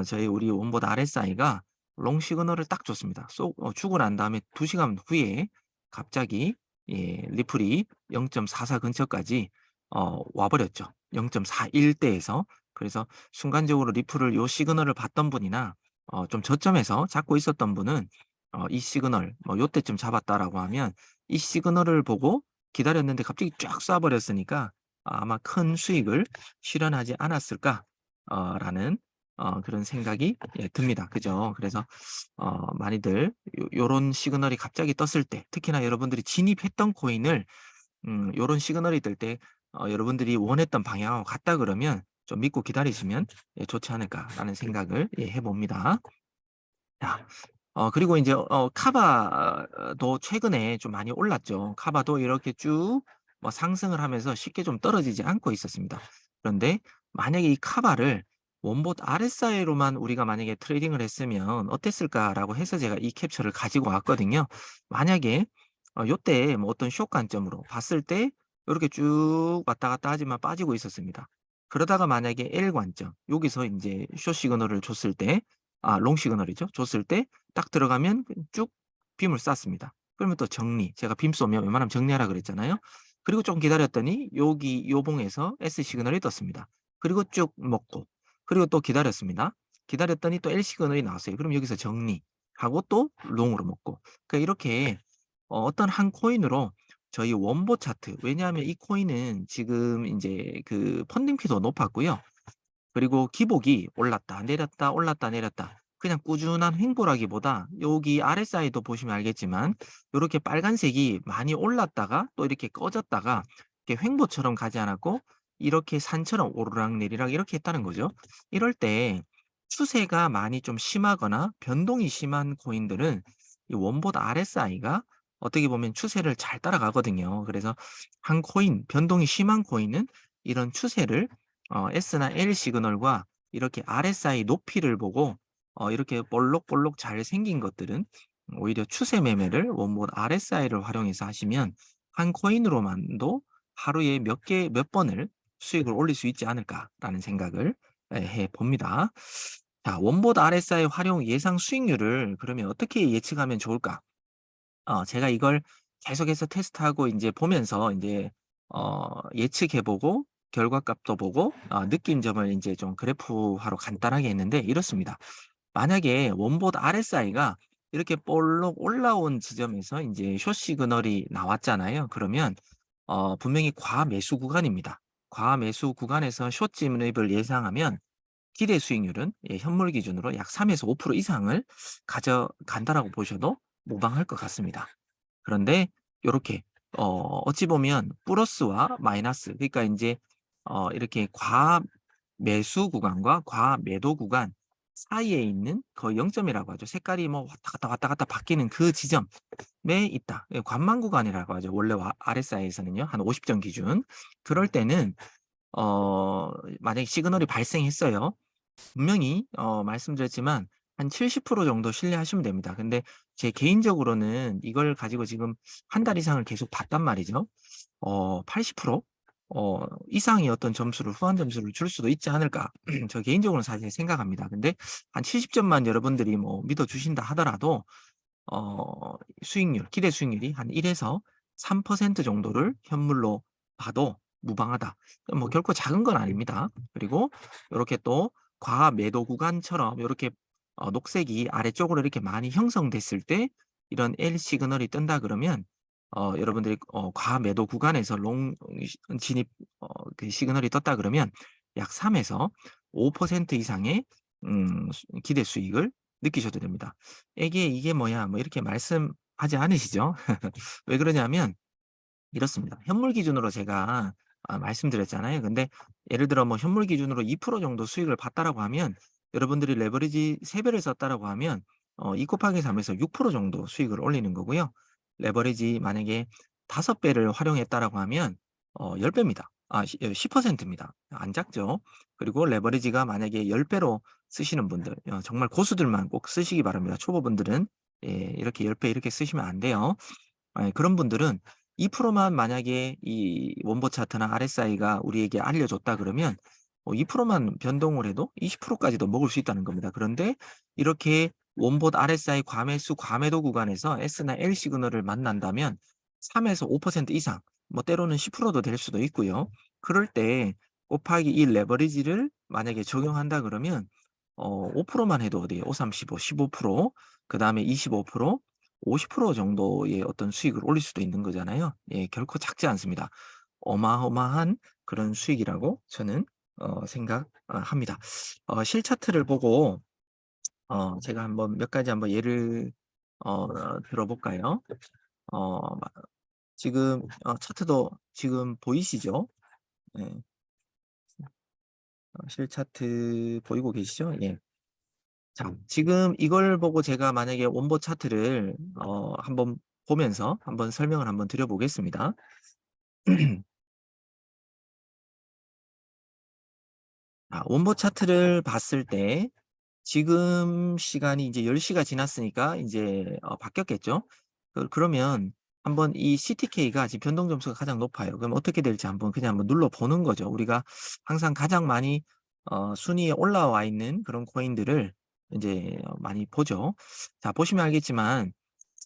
저희 우리 원보다 RSI가 롱 시그널을 딱 줬습니다. 주고 난 다음에 2 시간 후에 갑자기 예 리플이 0.44 근처까지 와 버렸죠. 0.41 대에서. 그래서 순간적으로 리플을 요 시그널을 봤던 분이나 좀 저점에서 잡고 있었던 분은 이 시그널 뭐 요때쯤 잡았다라고 하면 이 시그널을 보고 기다렸는데 갑자기 쫙 쏴 버렸으니까 아마 '큰 수익을 실현하지 않았을까?' 라는 그런 생각이 예 듭니다. 그죠? 그래서 많이들 요런 시그널이 갑자기 떴을 때 특히나 여러분들이 진입했던 코인을 요런 시그널이 뜰 때 여러분들이 원했던 방향하고 같다 그러면 좀 믿고 기다리시면 예 '좋지 않을까.'라는 생각을 예 해 봅니다. 자 그리고 인제 카바도 최근에 좀 많이 올랐죠. 카바도 이렇게 쭉 뭐 상승을 하면서 쉽게 좀 떨어지지 않고 있었습니다. 그런데 만약에 이 카바를 원봇 RSI로만 우리가 만약에 트레이딩을 했으면 어땠을까라고 해서 제가 이 캡처를 가지고 왔거든요. 만약에 요때 뭐 어떤 숏 관점으로 봤을 때 요렇게 쭉 왔다 갔다 하지만 빠지고 있었습니다. 그러다가 만약에 L 관점 여기서 인제 숏 시그널을 줬을 때 롱 시그널이죠. 줬을 때 딱 들어가면 쭉 빔을 쐈습니다. 그러면 또 정리. 제가 빔 쏘면 웬만하면 정리하라 그랬잖아요. 그리고 좀 기다렸더니 여기 요 봉에서 S 시그널이 떴습니다. 그리고 쭉 먹고 그리고 또 기다렸습니다. 기다렸더니 또 L 시그널이 나왔어요. 그럼 여기서 정리하고 또 롱으로 먹고. 그러니까 이렇게 어떤 한 코인으로 저희 원보 차트 왜냐하면 이 코인은 지금 인제 그 펀딩 피도 높았고요. 그리고 기복이 올랐다 내렸다 올랐다 내렸다 그냥 꾸준한 횡보라기보다 여기 RSI도 보시면 알겠지만 요렇게 빨간색이 많이 올랐다가 또 이렇게 꺼졌다가 이렇게 횡보처럼 가지 않았고 이렇게 산처럼 오르락내리락 이렇게 했다는 거죠. 이럴 때 추세가 많이 좀 심하거나 변동이 심한 코인들은 이 원보다 RSI가 어떻게 보면 추세를 잘 따라가거든요. 그래서 한 코인 변동이 심한 코인은 이런 추세를 S나 L 시그널과 이렇게 RSI 높이를 보고 이렇게 볼록볼록 잘 생긴 것들은 오히려 추세 매매를 원본 RSI를 활용해서 하시면 한 코인으로만도 하루에 몇 번을 수익을 올릴 수 있지 않을까라는 생각을 해 봅니다. 자, 원본 RSI 활용 예상 수익률을 그러면 어떻게 예측하면 좋을까? 제가 이걸 계속해서 테스트하고 인제 보면서 인제 예측해 보고 결과값도 보고 느낀 점을 인제 좀 그래프화로 간단하게 했는데 이렇습니다. 만약에 원봇 RSI가 이렇게 볼록 올라온 지점에서 인제 숏 시그널이 나왔잖아요. 그러면 분명히 과매수 구간입니다. 과매수 구간에서 숏 진입을 예상하면 기대 수익률은 현물 기준으로 약 3에서 5% 이상을 가져간다라고 보셔도 무방할 것 같습니다. 그런데 요렇게 어찌 보면 플러스와 마이너스, 그러니까 인제 이렇게 과매수 구간과 과매도 구간 사이에 있는 거의 0점이라고 하죠. 색깔이 뭐 왔다 갔다 바뀌는 그 지점에 있다. 관망 구간이라고 하죠. 원래 RSI에서는요. 한 50점 기준. 그럴 때는 어 만약에 시그널이 발생했어요. 분명히 말씀드렸지만 한 70% 정도 신뢰하시면 됩니다. 근데 제 개인적으로는 이걸 가지고 지금 한 달 이상을 계속 봤단 말이죠. 80% 이상의 어떤 점수를 후한 점수를 줄 수도 있지 않을까 저 개인적으로는 사실 생각합니다. 근데 한 70 점만 여러분들이 뭐 믿어 주신다 하더라도 수익률 기대 수익률이 한 1 에서 3% 정도를 현물로 봐도 무방하다. 뭐 결코 작은 건 아닙니다. 그리고 요렇게 또 과매도 구간처럼 요렇게 녹색이 아래쪽으로 이렇게 많이 형성됐을 때 이런 L 시그널이 뜬다 그러면 여러분들이 과매도 구간에서 롱 진입 그 시그널이 떴다 그러면 약 3 에서 5% 이상의 기대 수익을 느끼셔도 됩니다. "이게 뭐야?" 뭐 이렇게 말씀하지 않으시죠? 왜 그러냐면 이렇습니다. 현물 기준으로 제가 말씀드렸잖아요. 근데 예를 들어 뭐 현물 기준으로 2% 정도 수익을 봤다라고 하면 여러분들이 레버리지 3 배를 썼다라고 하면 2 곱하기 3 에서 6% 정도 수익을 올리는 거고요. 레버리지 만약에 5 배를 활용했다라고 하면 10 배입니다. 10% 입니다. 안 작죠. 그리고 레버리지가 만약에 10 배로 쓰시는 분들 정말 고수들만 꼭 쓰시기 바랍니다. 초보분들은 이렇게 10배 이렇게 쓰시면 안 돼요. 그런 분들은 2%만 만약에 이 원보 차트나 RSI가 우리에게 알려줬다 그러면 2%만 변동을 해도 20% 까지도 먹을 수 있다는 겁니다. 그런데 이렇게 원봇 RSI 과매수 과매도 구간에서 S나 L 시그널을 만난다면 3에서 5% 이상, 뭐 때로는 10%도 될 수도 있고요. 그럴 때 곱하기 이 레버리지를 만약에 적용한다 그러면 5%만 해도 어디에요? 5, 3, 15, 15%, 그다음에 25%, 50% 정도의 어떤 수익을 올릴 수도 있는 거잖아요. 결코 작지 않습니다. 어마어마한 그런 수익이라고 저는 생각합니다. 실 차트를 보고 제가 한번 몇 가지 한번 예를 들어 볼까요? 마 지금 차트도 지금 보이시죠? 예. 실 차트 보이고 계시죠? 예. 자, 지금 이걸 보고 제가 만약에 원보 차트를 한번 보면서 한번 설명을 한번 드려 보겠습니다. 원보 차트를 봤을 때 지금 시간이 이제 10 시가 지났으니까 이제 바뀌었겠죠. 그러면 한번 이 CTK가 지금 변동 점수가 가장 높아요. 그럼 어떻게 될지 한번 그냥 한번 눌러 보는 거죠. 우리가 항상 가장 많이 순위에 올라와 있는 그런 코인들을 인제 많이 보죠. 자, 보시면 알겠지만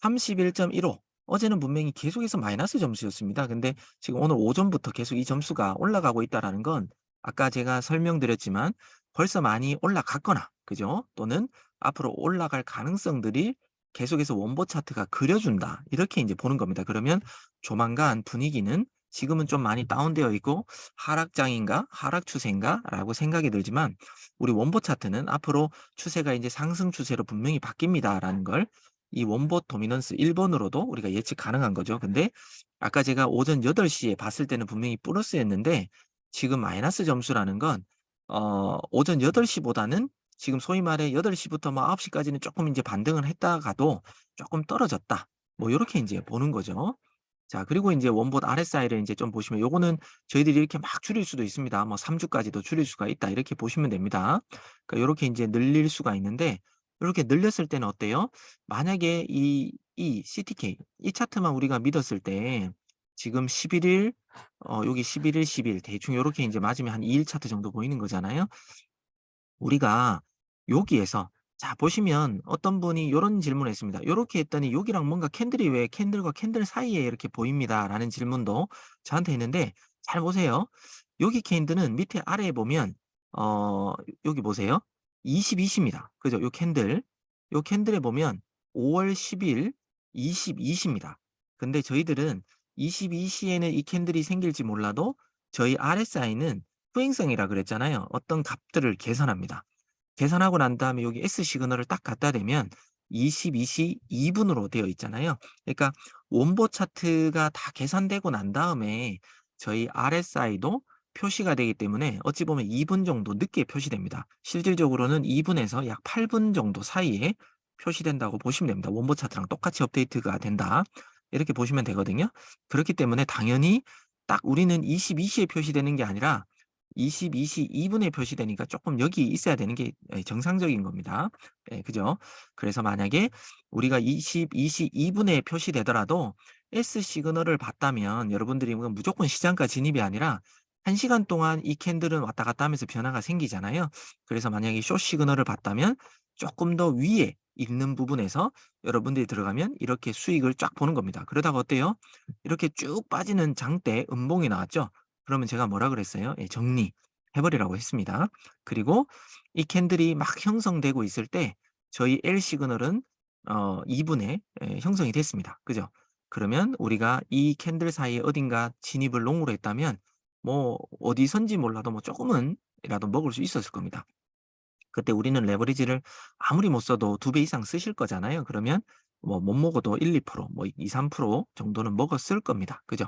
31.15, 어제는 분명히 계속해서 마이너스 점수였습니다. 근데 지금 오늘 오전부터 계속 이 점수가 올라가고 있다라는 건 아까 제가 설명드렸지만 벌써 많이 올라갔거나, 그죠? 또는 앞으로 올라갈 가능성들이 계속해서 원보 차트가 그려준다, 이렇게 이제 보는 겁니다. 그러면 조만간 분위기는 지금은 좀 많이 다운되어 있고 '하락장인가? 하락 추세인가?'라고 생각이 들지만 우리 원보 차트는 앞으로 추세가 이제 '상승 추세로 분명히 바뀝니다.'라는 걸 이 원보 도미넌스 1 번으로도 우리가 예측 가능한 거죠. 근데 아까 제가 오전 8 시에 봤을 때는 분명히 플러스였는데 지금 마이너스 점수라는 건 오전 8 시보다는 지금 소위 말해 8 시부터 뭐 9 시까지는 쪼끔 인제 반등을 했다가도 쪼끔 떨어졌다, 뭐 요렇게 인제 보는 거죠. 자 그리고 인제 원본 RSI를 인제 좀 보시면 요거는 저희들이 이렇게 막 줄일 수도 있습니다. 뭐 3 주까지도 줄일 수가 있다 이렇게 보시면 됩니다. 그러니까 요렇게 인제 늘릴 수가 있는데 요렇게 늘렸을 때는 어때요? 만약에 이 CTK 이 차트만 우리가 믿었을 때 지금 11일 여기 11일, 10일 대충 요렇게 인제 맞으면 한 2일 차트 정도 보이는 거잖아요. 우리가 여기에서 자 보시면 어떤 분이 요런 질문을 했습니다. 요렇게 했더니 여기랑 뭔가 캔들이 왜 캔들과 캔들 사이에 이렇게 보입니다."라는 질문도 저한테 했는데 잘 보세요. 여기 캔들은 밑에 아래에 보면 어 여기 보세요. 20, 20 입니다. 그죠? 요 캔들. 요 캔들에 보면 5월 10일 20, 20 입니다. 근데 저희들은 20, 20에는 이 캔들이 생길지 몰라도 저희 RSI는 수행성이라 그랬잖아요. 어떤 값들을 계산합니다. 계산하고 난 다음에 여기 S 시그널을 딱 갖다 대면 22시 2 분으로 되어 있잖아요. 그러니까 원보 차트가 다 계산되고 난 다음에 저희 RSI도 표시가 되기 때문에 어찌 보면 2분 정도 늦게 표시됩니다. 실질적으로는 2 분에서 약 8분 정도 사이에 표시된다고 보시면 됩니다. 원보 차트랑 똑같이 업데이트가 된다. 이렇게 보시면 되거든요. 그렇기 때문에 당연히 딱 우리는 22시에 표시되는 게 아니라 22시 2 분에 표시되니까 쪼끔 여기 있어야 되는 게 정상적인 겁니다. 예 그죠? 그래서 만약에 우리가 22시 2 분에 표시되더라도 S 시그널을 봤다면 여러분들이 뭐 무조건 시장가 진입이 아니라 1 시간 동안 이 캔들은 왔다 갔다 하면서 변화가 생기잖아요. 그래서 만약에 숏 시그널을 봤다면 쪼끔 더 위에 있는 부분에서 여러분들이 들어가면 이렇게 수익을 쫙 보는 겁니다. 그러다가 어때요? 이렇게 쭉 빠지는 장대 음봉이 나왔죠? 그러면 제가 뭐라 그랬어요? 예 정리해 버리라고 했습니다. 그리고 이 캔들이 막 형성되고 있을 때 저희 L 시그널은 2 분에 형성이 됐습니다. 그죠? 그러면 우리가 이 캔들 사이에 어딘가 진입을 롱으로 했다면 뭐 어디선지 몰라도 뭐 쪼끔은 이라도 먹을 수 있었을 겁니다. 그때 우리는 레버리지를 아무리 못 써도 2배 이상 쓰실 거잖아요. 그러면 뭐 못 먹어도 1-2%뭐 2-3% 정도는 먹었을 겁니다. 그죠?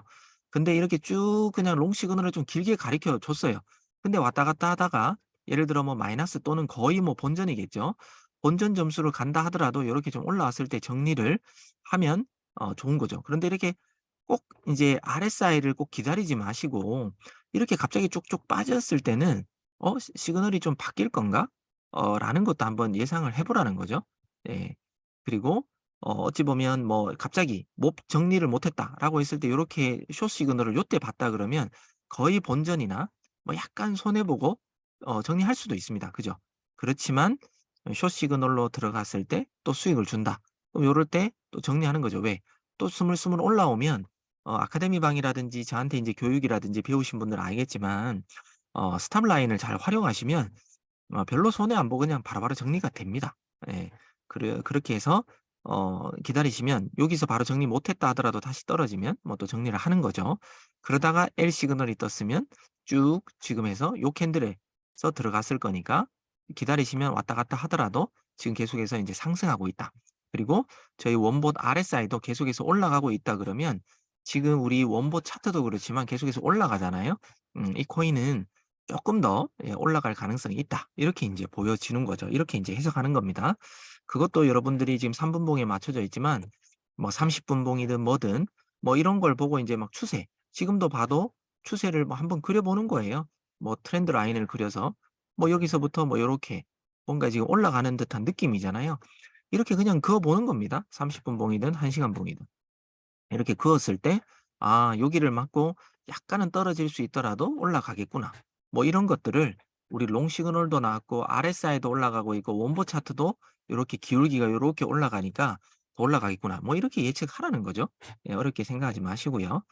근데 이렇게 쭉 그냥 롱 시그널을 좀 길게 가리켜 줬어요. 근데 왔다 갔다 하다가 예를 들어 뭐 마이너스 또는 거의 뭐 본전이겠죠. 본전 점수를 간다 하더라도 요렇게 좀 올라왔을 때 정리를 하면 좋은 거죠. 그런데 이렇게 꼭 인제 RSI를 꼭 기다리지 마시고 이렇게 갑자기 쭉쭉 빠졌을 때는 '시그널이 좀 바뀔 건가?' 라는 것도 한번 예상을 해 보라는 거죠. 예. 그리고 어찌 보면 뭐 갑자기 못 정리를 못 했다라고 했을 때 요렇게 숏 시그널을 요때 봤다 그러면 거의 본전이나 뭐 약간 손해 보고 정리할 수도 있습니다. 그죠? 그렇지만 숏 시그널로 들어갔을 때 또 수익을 준다. 그럼 요럴 때 또 정리하는 거죠. 왜? 또 스물스물 올라오면 아카데미 방이라든지 저한테 인제 교육이라든지 배우신 분들은 알겠지만 스탑 라인을 잘 활용하시면 별로 손해 안 보고 그냥 바로바로 정리가 됩니다. 예. 그렇게 해서 기다리시면 여기서 바로 정리 못 했다 하더라도 다시 떨어지면 뭐 또 정리를 하는 거죠. 그러다가 L 시그널이 떴으면 쭉 지금 해서 요 캔들에서 들어갔을 거니까 기다리시면 왔다 갔다 하더라도 지금 계속해서 인제 상승하고 있다. 그리고 저희 원본 RSI도 계속해서 올라가고 있다 그러면 지금 우리 원본 차트도 그렇지만 계속해서 올라가잖아요. 이 코인은 조금 더 올라갈 가능성이 있다. 이렇게 인제 보여지는 거죠. 이렇게 인제 해석하는 겁니다. 그것도 여러분들이 지금 3 분봉에 맞춰져 있지만 뭐 30 분봉이든 뭐든 뭐 이런 걸 보고 인제 막 추세 지금도 봐도 추세를 뭐 한번 그려 보는 거예요. 뭐 트렌드 라인을 그려서 뭐 여기서부터 뭐 요렇게 뭔가 지금 올라가는 듯한 느낌이잖아요. 이렇게 그냥 그어 보는 겁니다. 30 분봉이든 1 시간 봉이든. 이렇게 그었을 때 '아 여기를 맞고 약간은 떨어질 수 있더라도 올라가겠구나.' 뭐 이런 것들을 우리 롱 시그널도 나왔고 RSI도 올라가고 있고 원보 차트도 요렇게 기울기가 요렇게 올라가니까 '더 올라가겠구나.' 뭐 이렇게 예측하라는 거죠. 예 어렵게 생각하지 마시고요.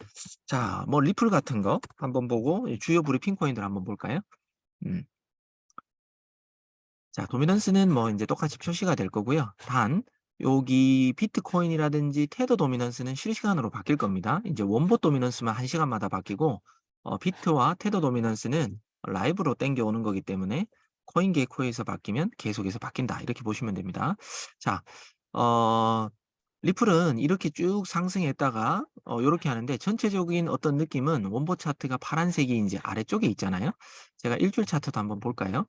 자 뭐 리플 같은 거 한번 보고 이 주요 브리핑 코인들 한번 볼까요? 음. 자 도미넌스는 뭐 인제 똑같이 표시가 될 거고요. 단 여기 비트코인이라든지 테더 도미넌스는 실시간으로 바뀔 겁니다. 인제 원본 도미넌스만 1 시간마다 바뀌고 비트와 테더 도미넌스는 라이브로 땡겨오는 거기 때문에 코인게이코에서 바뀌면 계속해서 바뀐다. 이렇게 보시면 됩니다. 자 어 리플은 이렇게 쭉 상승했다가 요렇게 하는데 전체적인 어떤 느낌은 원보 차트가 파란색이 인제 아래쪽에 있잖아요. 제가 일 주일 차트도 한번 볼까요?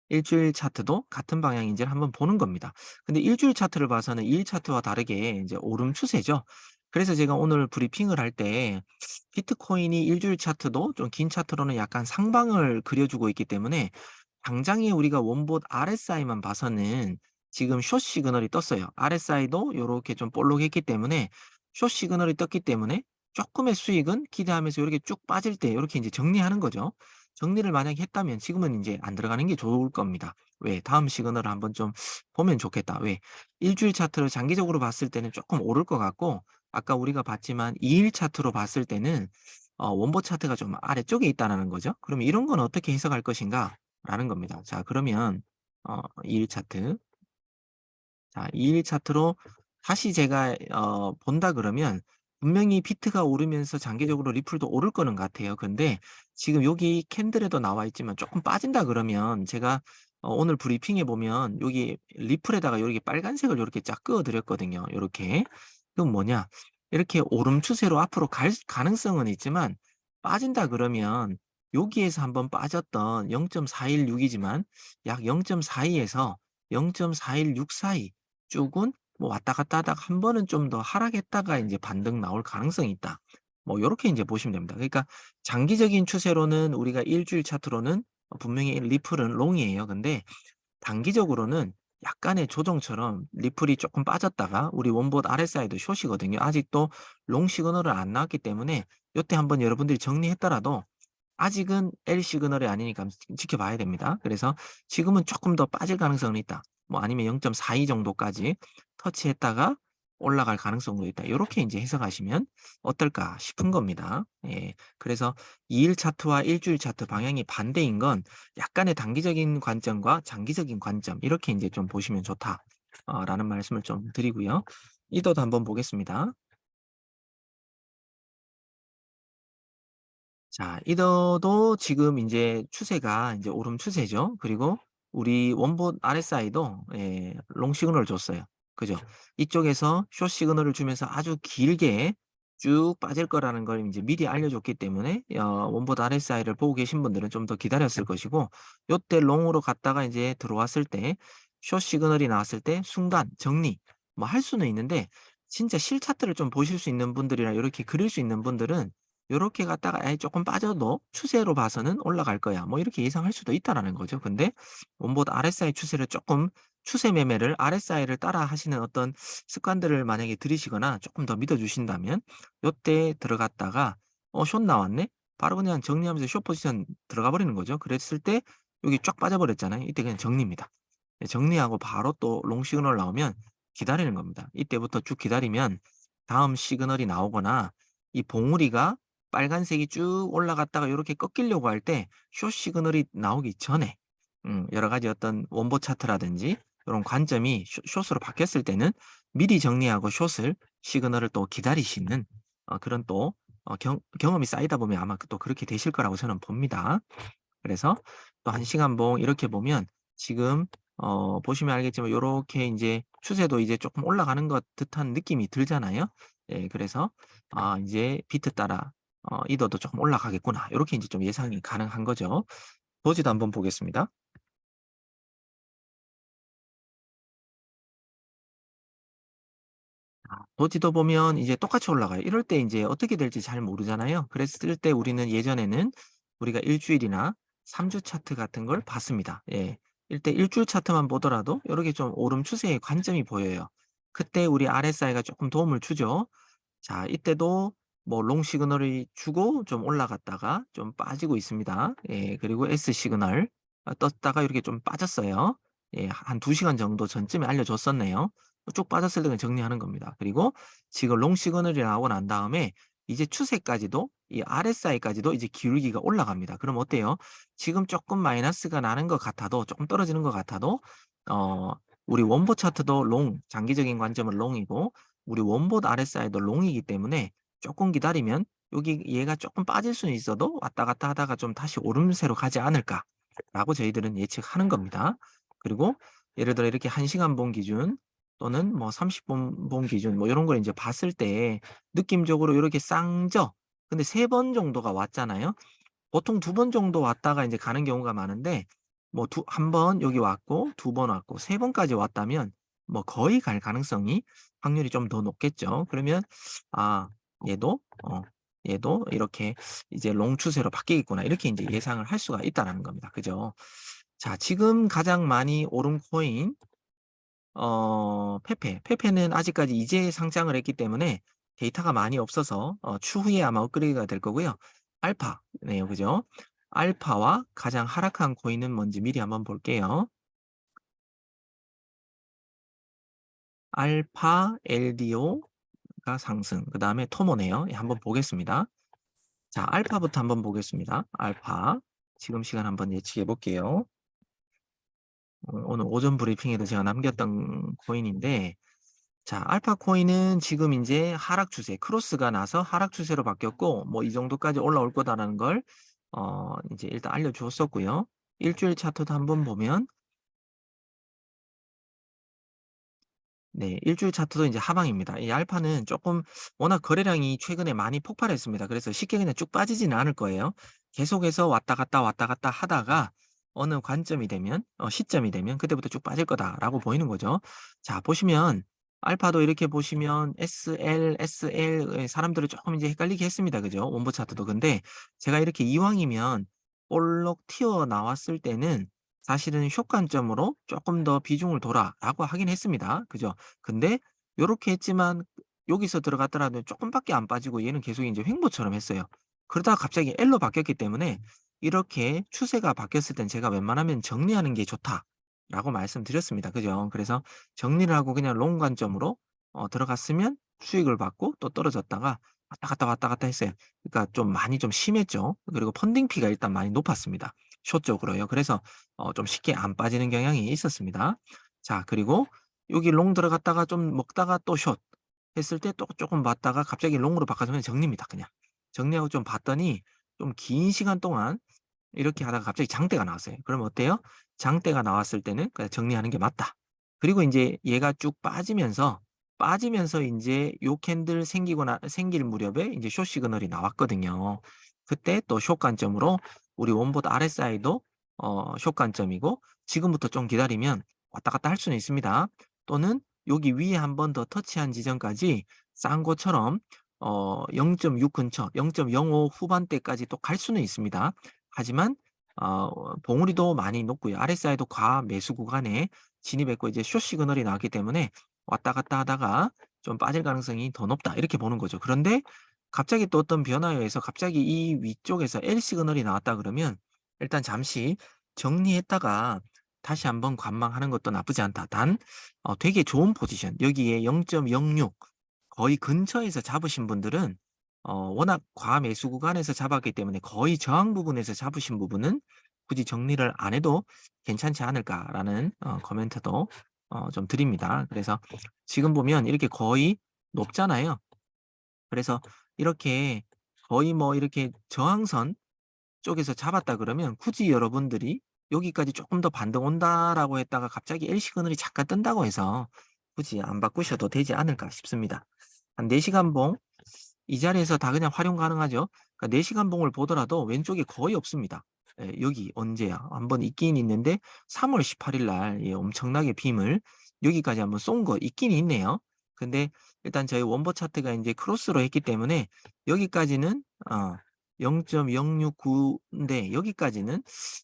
일주일 차트도 같은 방향인지를 한번 보는 겁니다. 근데 일주일 차트를 봐서는 2일 차트와 다르게 이제 오름 추세죠. 그래서 제가 오늘 브리핑을 할 때 비트코인이 일주일 차트도 좀 긴 차트로는 약간 상방을 그려주고 있기 때문에 당장에 우리가 원봇 RSI만 봐서는 지금 숏 시그널이 떴어요. RSI도 요렇게 좀 볼록했기 때문에 숏 시그널이 떴기 때문에 쪼끔의 수익은 기대하면서 요렇게 쭉 빠질 때 요렇게 인제 정리하는 거죠. 정리를 만약에 했다면 지금은 인제 안 들어가는 게 좋을 겁니다. 왜? '다음 시그널을 한번 좀 보면 좋겠다.' 왜? 일주일 차트를 장기적으로 봤을 때는 쪼끔 오를 것 같고 아까 우리가 봤지만 2일 차트로 봤을 때는 원보 차트가 좀 아래쪽에 있다라는 거죠. 그럼 '이런 건 어떻게 해석할 것인가?'라는 겁니다. 자 그러면 2일 차트. 자 2일 차트로 다시 제가 본다 그러면 분명히 비트가 오르면서 장기적으로 리플도 오를 거는 같아요. 근데 지금 여기 캔들에도 나와 있지만 조금 빠진다 그러면 제가 오늘 브리핑에 보면 여기 리플에다가 요렇게 빨간색을 요렇게 쫙 그어 드렸거든요, 요렇게. 그건 뭐냐? 이렇게 오름 추세로 앞으로 갈 가능성은 있지만 빠진다 그러면 여기에서 한번 빠졌던 0.416 이지만 약 0.42 에서 0.416 사이 쪽은 뭐 왔다 갔다 하다가 한 번은 좀 더 하락했다가 인제 반등 나올 가능성이 있다. 뭐 요렇게 인제 보시면 됩니다. 그러니까 장기적인 추세로는 우리가 일 주일 차트로는 분명히 리플은 롱이에요. 근데 단기적으로는 약간의 조정처럼 리플이 쪼끔 빠졌다가 우리 원봇 RSI도 숏이거든요. 아직도 롱 시그널을 안 나왔기 때문에 요때 한번 여러분들이 정리했더라도 아직은 L 시그널이 아니니까 지켜봐야 됩니다. 그래서 지금은 조금 더 빠질 가능성은 있다. 뭐 아니면 0.42 정도까지 터치했다가 올라갈 가능성도 있다. 요렇게 인제 해석하시면 어떨까 싶은 겁니다. 예. 그래서 2일 차트와 일 주일 차트 방향이 반대인 건 약간의 단기적인 관점과 장기적인 관점 이렇게 인제 좀 보시면 좋다. 라는 말씀을 좀 드리고요. 이더도 한번 보겠습니다. 자 이더도 지금 인제 추세가 인제 오름 추세죠. 그리고 우리 원본 RSI도 롱 시그널을 줬어요. 그죠? 이쪽에서 숏 시그널을 주면서 아주 길게 쭉 빠질 거라는 걸 인제 미리 알려줬기 때문에 원본 RSI를 보고 계신 분들은 좀 더 기다렸을 것이고 요때 롱으로 갔다가 인제 들어왔을 때 숏 시그널이 나왔을 때 순간 정리 뭐 할 수는 있는데 진짜 실차트를 좀 보실 수 있는 분들이나 요렇게 그릴 수 있는 분들은 요렇게 갔다가 '에이 쪼끔 빠져도 추세로 봐서는 올라갈 거야.' 뭐 이렇게 예상할 수도 있다라는 거죠. 근데 원보다 RSI 추세를 쪼끔 추세 매매를 RSI를 따라 하시는 어떤 습관들을 만약에 들이시거나 쪼끔 더 믿어 주신다면 요때 들어갔다가 '어 숏 나왔네.' 바로 그냥 정리하면서 숏 포지션 들어가 버리는 거죠. 그랬을 때 여기 쫙 빠져버렸잖아요. 이때 그냥 정리입니다. 예 정리하고 바로 또 롱 시그널 나오면 기다리는 겁니다. 이때부터 쭉 기다리면 다음 시그널이 나오거나 이 봉우리가 빨간색이 쭉 올라갔다가 요렇게 꺾이려고 할 때 숏 시그널이 나오기 전에 여러 가지 어떤 원보 차트라든지 요런 관점이 숏으로 바뀌었을 때는 미리 정리하고 숏을 시그널을 또 기다리시는 그런 또 경험이 쌓이다 보면 아마 또 그렇게 되실 거라고 저는 봅니다. 그래서 또 한 시간봉 이렇게 보면 지금 보시면 알겠지만 요렇게 인제 추세도 이제 쪼끔 올라가는 것 듯한 느낌이 들잖아요. 예 그래서 '아 인제 비트 따라 이더도 쪼끔 올라가겠구나.' 요렇게 인제 좀 예상이 가능한 거죠. 도지도 한번 보겠습니다. 도지도 보면 이제 똑같이 올라가요. 이럴 때 인제 어떻게 될지 잘 모르잖아요. 그랬을 때 우리는 예전에는 우리가 일 주일이나 3주 차트 같은 걸 봤습니다. 예. 일때 일 주일 차트만 보더라도 요렇게 좀 오름 추세의 관점이 보여요. 그때 우리 RSI가 쪼끔 도움을 주죠. 자 이때도 뭐 롱 시그널을 주고 좀 올라갔다가 좀 빠지고 있습니다. 예 그리고 S 시그널 떴다가 이렇게 좀 빠졌어요. 예 한 2 시간 정도 전쯤에 알려줬었네요. 쭉 빠졌을 때는 정리하는 겁니다. 그리고 지금 롱 시그널이 나오고 난 다음에 이제 추세까지도 이 RSI까지도 이제 기울기가 올라갑니다. 그럼 어때요? 지금 조금 마이너스가 나는 것 같아도 조금 떨어지는 것 같아도 어 우리 원보 차트도 롱 장기적인 관점은 롱이고 우리 원봇 RSI도 롱이기 때문에 조금 기다리면 여기 얘가 조금 빠질 수는 있어도 왔다 갔다 하다가 좀 다시 오름세로 가지 않을까라고 저희들은 예측하는 겁니다. 그리고 예를 들어 이렇게 1 시간 봉 기준 또는 뭐 30분 봉 기준 뭐 요런 걸 인제 봤을 때 느낌적으로 요렇게 쌍저 근데 3번 정도가 왔잖아요. 보통 2번 정도 왔다가 인제 가는 경우가 많은데 뭐 한 번 여기 왔고 2번 왔고 3 번까지 왔다면 뭐 거의 갈 가능성이 확률이 좀 더 높겠죠. 그러면 아 얘도 얘도 이렇게 이제 롱 추세로 바뀌겠구나. 이렇게 이제 예상을 할 수가 있다라는 겁니다. 그죠? 자, 지금 가장 많이 오른 코인 페페. 페페는 아직까지 이제 상장을 했기 때문에 데이터가 많이 없어서 추후에 아마 업그레이드가 될 거고요. 알파네요. 그죠? 알파와 가장 하락한 코인은 뭔지 미리 한번 볼게요. 알파, LDO가 상승. 그다음에 토모네요. 예, 한번 보겠습니다. 자, 알파부터 한번 보겠습니다. 알파. 지금 시간 한번 예측해 볼게요. 오늘 오전 브리핑에도 제가 남겼던 코인인데, 자, 알파 코인은 지금 이제 하락 추세, 크로스가 나서 하락 추세로 바뀌었고, 뭐 이 정도까지 올라올 거다라는 걸 이제 일단 알려주었었고요. 일주일 차트도 한번 보면, 네, 일주일 차트도 이제 하방입니다. 이 알파는 조금 워낙 거래량이 최근에 많이 폭발했습니다. 그래서 쉽게 그냥 쭉 빠지지는 않을 거예요. 계속해서 왔다 갔다 하다가 어느 관점이 되면, 시점이 되면 그때부터 쭉 빠질 거다라고 보이는 거죠. 자, 보시면 알파도 이렇게 보시면 SL, SL 사람들을 조금 이제 헷갈리게 했습니다. 그죠? 원보 차트도. 근데 제가 이렇게 이왕이면 볼록 튀어나왔을 때는 사실은 숏 관점으로 조금 더 비중을 둬라라고 하긴 했습니다. 그죠? 근데 요렇게 했지만 여기서 들어갔더라도 조금밖에 안 빠지고 얘는 계속 이제 횡보처럼 했어요. 그러다가 갑자기 L로 바뀌었기 때문에 이렇게 추세가 바뀌었을 땐 제가 웬만하면 정리하는 게 좋다라고 말씀드렸습니다. 그죠? 그래서 정리를 하고 그냥 롱 관점으로 들어갔으면 수익을 받고 또 떨어졌다가 왔다 갔다 했어요. 그러니까 좀 많이 좀 심했죠. 그리고 펀딩 피가 일단 많이 높았습니다. 숏 쪽으로요. 그래서 좀 쉽게 안 빠지는 경향이 있었습니다. 자, 그리고 여기 롱 들어갔다가 좀 먹다가 또 숏 했을 때 또 조금 봤다가 갑자기 롱으로 바꿔서 그냥 정리입니다, 그냥. 정리하고 좀 봤더니 좀 긴 시간 동안 이렇게 하다가 갑자기 장대가 나왔어요. 그러면 어때요? 장대가 나왔을 때는 그냥 정리하는 게 맞다. 그리고 인제 얘가 쭉 빠지면서 인제 요 캔들 생길 무렵에 인제 숏 시그널이 나왔거든요. 그때 또 숏 관점으로 우리 원보다 RSI도 숏 관점이고 지금부터 좀 기다리면 왔다 갔다 할 수는 있습니다. 또는 여기 위에 한 번 더 터치한 지점까지 싼 것처럼 0.6 근처 0.05 후반대까지 또 갈 수는 있습니다. 하지만 봉우리도 많이 높고요. RSI도 과매수 구간에 진입했고 이제 숏 시그널이 나왔기 때문에 왔다 갔다 하다가 좀 빠질 가능성이 더 높다 이렇게 보는 거죠. 그런데 갑자기 또 어떤 변화에 의해서 갑자기 이 위쪽에서 L 시그널이 나왔다 그러면 일단 잠시 정리했다가 다시 한번 관망하는 것도 나쁘지 않다. 단 되게 좋은 포지션 여기에 0.06 거의 근처에서 잡으신 분들은 워낙 과매수 구간에서 잡았기 때문에 거의 저항 부분에서 잡으신 부분은 굳이 정리를 안 해도 괜찮지 않을까라는 코멘트도 좀 드립니다. 그래서 지금 보면 이렇게 거의 높잖아요. 그래서 이렇게 거의 뭐 이렇게 저항선 쪽에서 잡았다 그러면 굳이 여러분들이 여기까지 조금 더 반등 온다라고 했다가 갑자기 L 시그널이 잠깐 뜬다고 해서 굳이 안 바꾸셔도 되지 않을까 싶습니다. 한 4 시간 봉 이 자리에서 다 그냥 활용 가능하죠. 그러니까 4 시간 봉을 보더라도 왼쪽에 거의 없습니다. 예, 여기 언제야? 한번 있긴 있는데 3월 18일 날 예 엄청나게 빔을 여기까지 한번 쏜 거 있긴 있네요. 근데 일단 저희 원보 차트가 인제 크로스로 했기 때문에 여기까지는 0.069 인데 여기까지는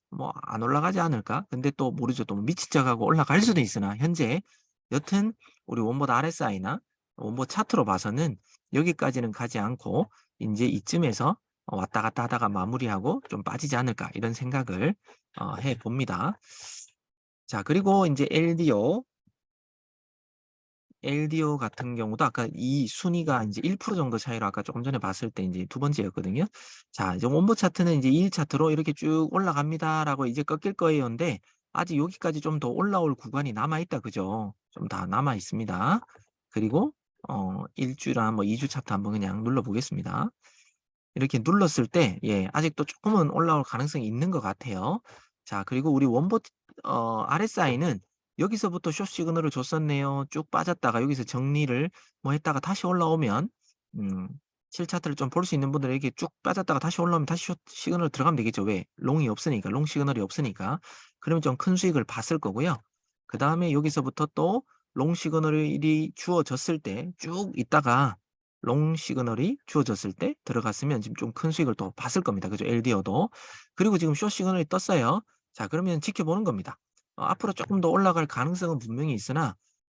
뭐 '안 올라가지 않을까?' 근데 또 모르죠. 또 미친 척하고 올라갈 수도 있으나 현재 여튼 우리 원보다 RSI나 원보 차트로 봐서는 여기까지는 가지 않고 인제 이쯤에서 왔다 갔다 하다가 마무리하고 좀 빠지지 않을까 이런 생각을 해 봅니다. 자, 그리고 인제 LDO 같은 경우도 아까 이 순위가 인제 1% 정도 차이로 아까 조금 전에 봤을 때 인제 두 번째였거든요. 자, 이제 원보 차트는 인제 2일 차트로 이렇게 쭉 올라갑니다라고 이제 꺾일 거예요인데 아직 여기까지 좀 더 올라올 구간이 남아 있다 그죠? 좀 다 남아 있습니다. 그리고 주나 뭐 2주 차트 한번 그냥 눌러 보겠습니다. 이렇게 눌렀을 때 예 아직도 조금은 올라올 가능성이 있는 것 같아요. 자, 그리고 우리 원보 RSI는 여기서부터 숏 시그널을 줬었네요. 쭉 빠졌다가 여기서 정리를 뭐 했다가 다시 올라오면 음 7 차트를 좀 볼 수 있는 분들은 이렇게 쭉 빠졌다가 다시 올라오면 다시 숏 시그널 들어가면 되겠죠. 왜? 롱이 없으니까. 롱 시그널이 없으니까. 그러면 좀 큰 수익을 봤을 거고요. 그다음에 여기서부터 또 롱 시그널이 주어졌을 때 쭉 있다가 롱 시그널이 주어졌을 때 들어갔으면 지금 좀 큰 수익을 또 봤을 겁니다. 그죠? LD어도. 그리고 지금 숏 시그널이 떴어요. 자, 그러면 지켜보는 겁니다. 앞으로 조금 더 올라갈 가능성은 분명히 있으나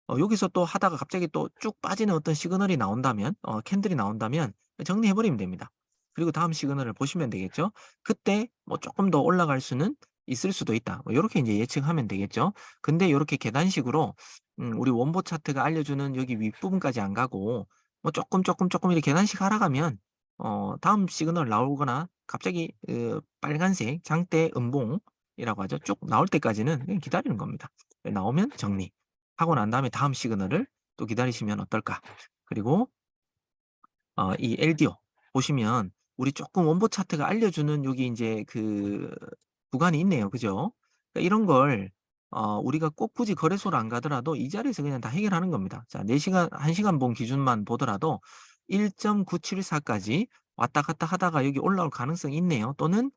여기서 또 하다가 갑자기 또 쭉 빠지는 어떤 시그널이 나온다면 캔들이 나온다면 정리해 버리면 됩니다. 그리고 다음 시그널을 보시면 되겠죠. 그때 뭐 조금 더 올라갈 수는 있을 수도 있다. 뭐 요렇게 인제 예측하면 되겠죠. 근데 요렇게 계단식으로 우리 원보 차트가 알려주는 여기 윗부분까지 안 가고 뭐 쪼끔 이렇게 계단식 하락하면 다음 시그널 나오거나 갑자기 빨간색 장대 음봉이라고 하죠. 쭉 나올 때까지는 그냥 기다리는 겁니다. 나오면 정리. 하고 난 다음에 다음 시그널을 또 기다리시면 어떨까. 그리고 이 LDO 보시면 우리 쪼끔 원보 차트가 알려주는 여기 인제 그 구간이 있네요. 그죠? 그러니까 이런 걸 우리가 꼭 굳이 거래소를 안 가더라도 이 자리에서 그냥 다 해결하는 겁니다. 자, 4 시간 1 시간 봉 기준만 보더라도 1.974 까지 왔다 갔다 하다가 여기 올라올 가능성이 있네요. 또는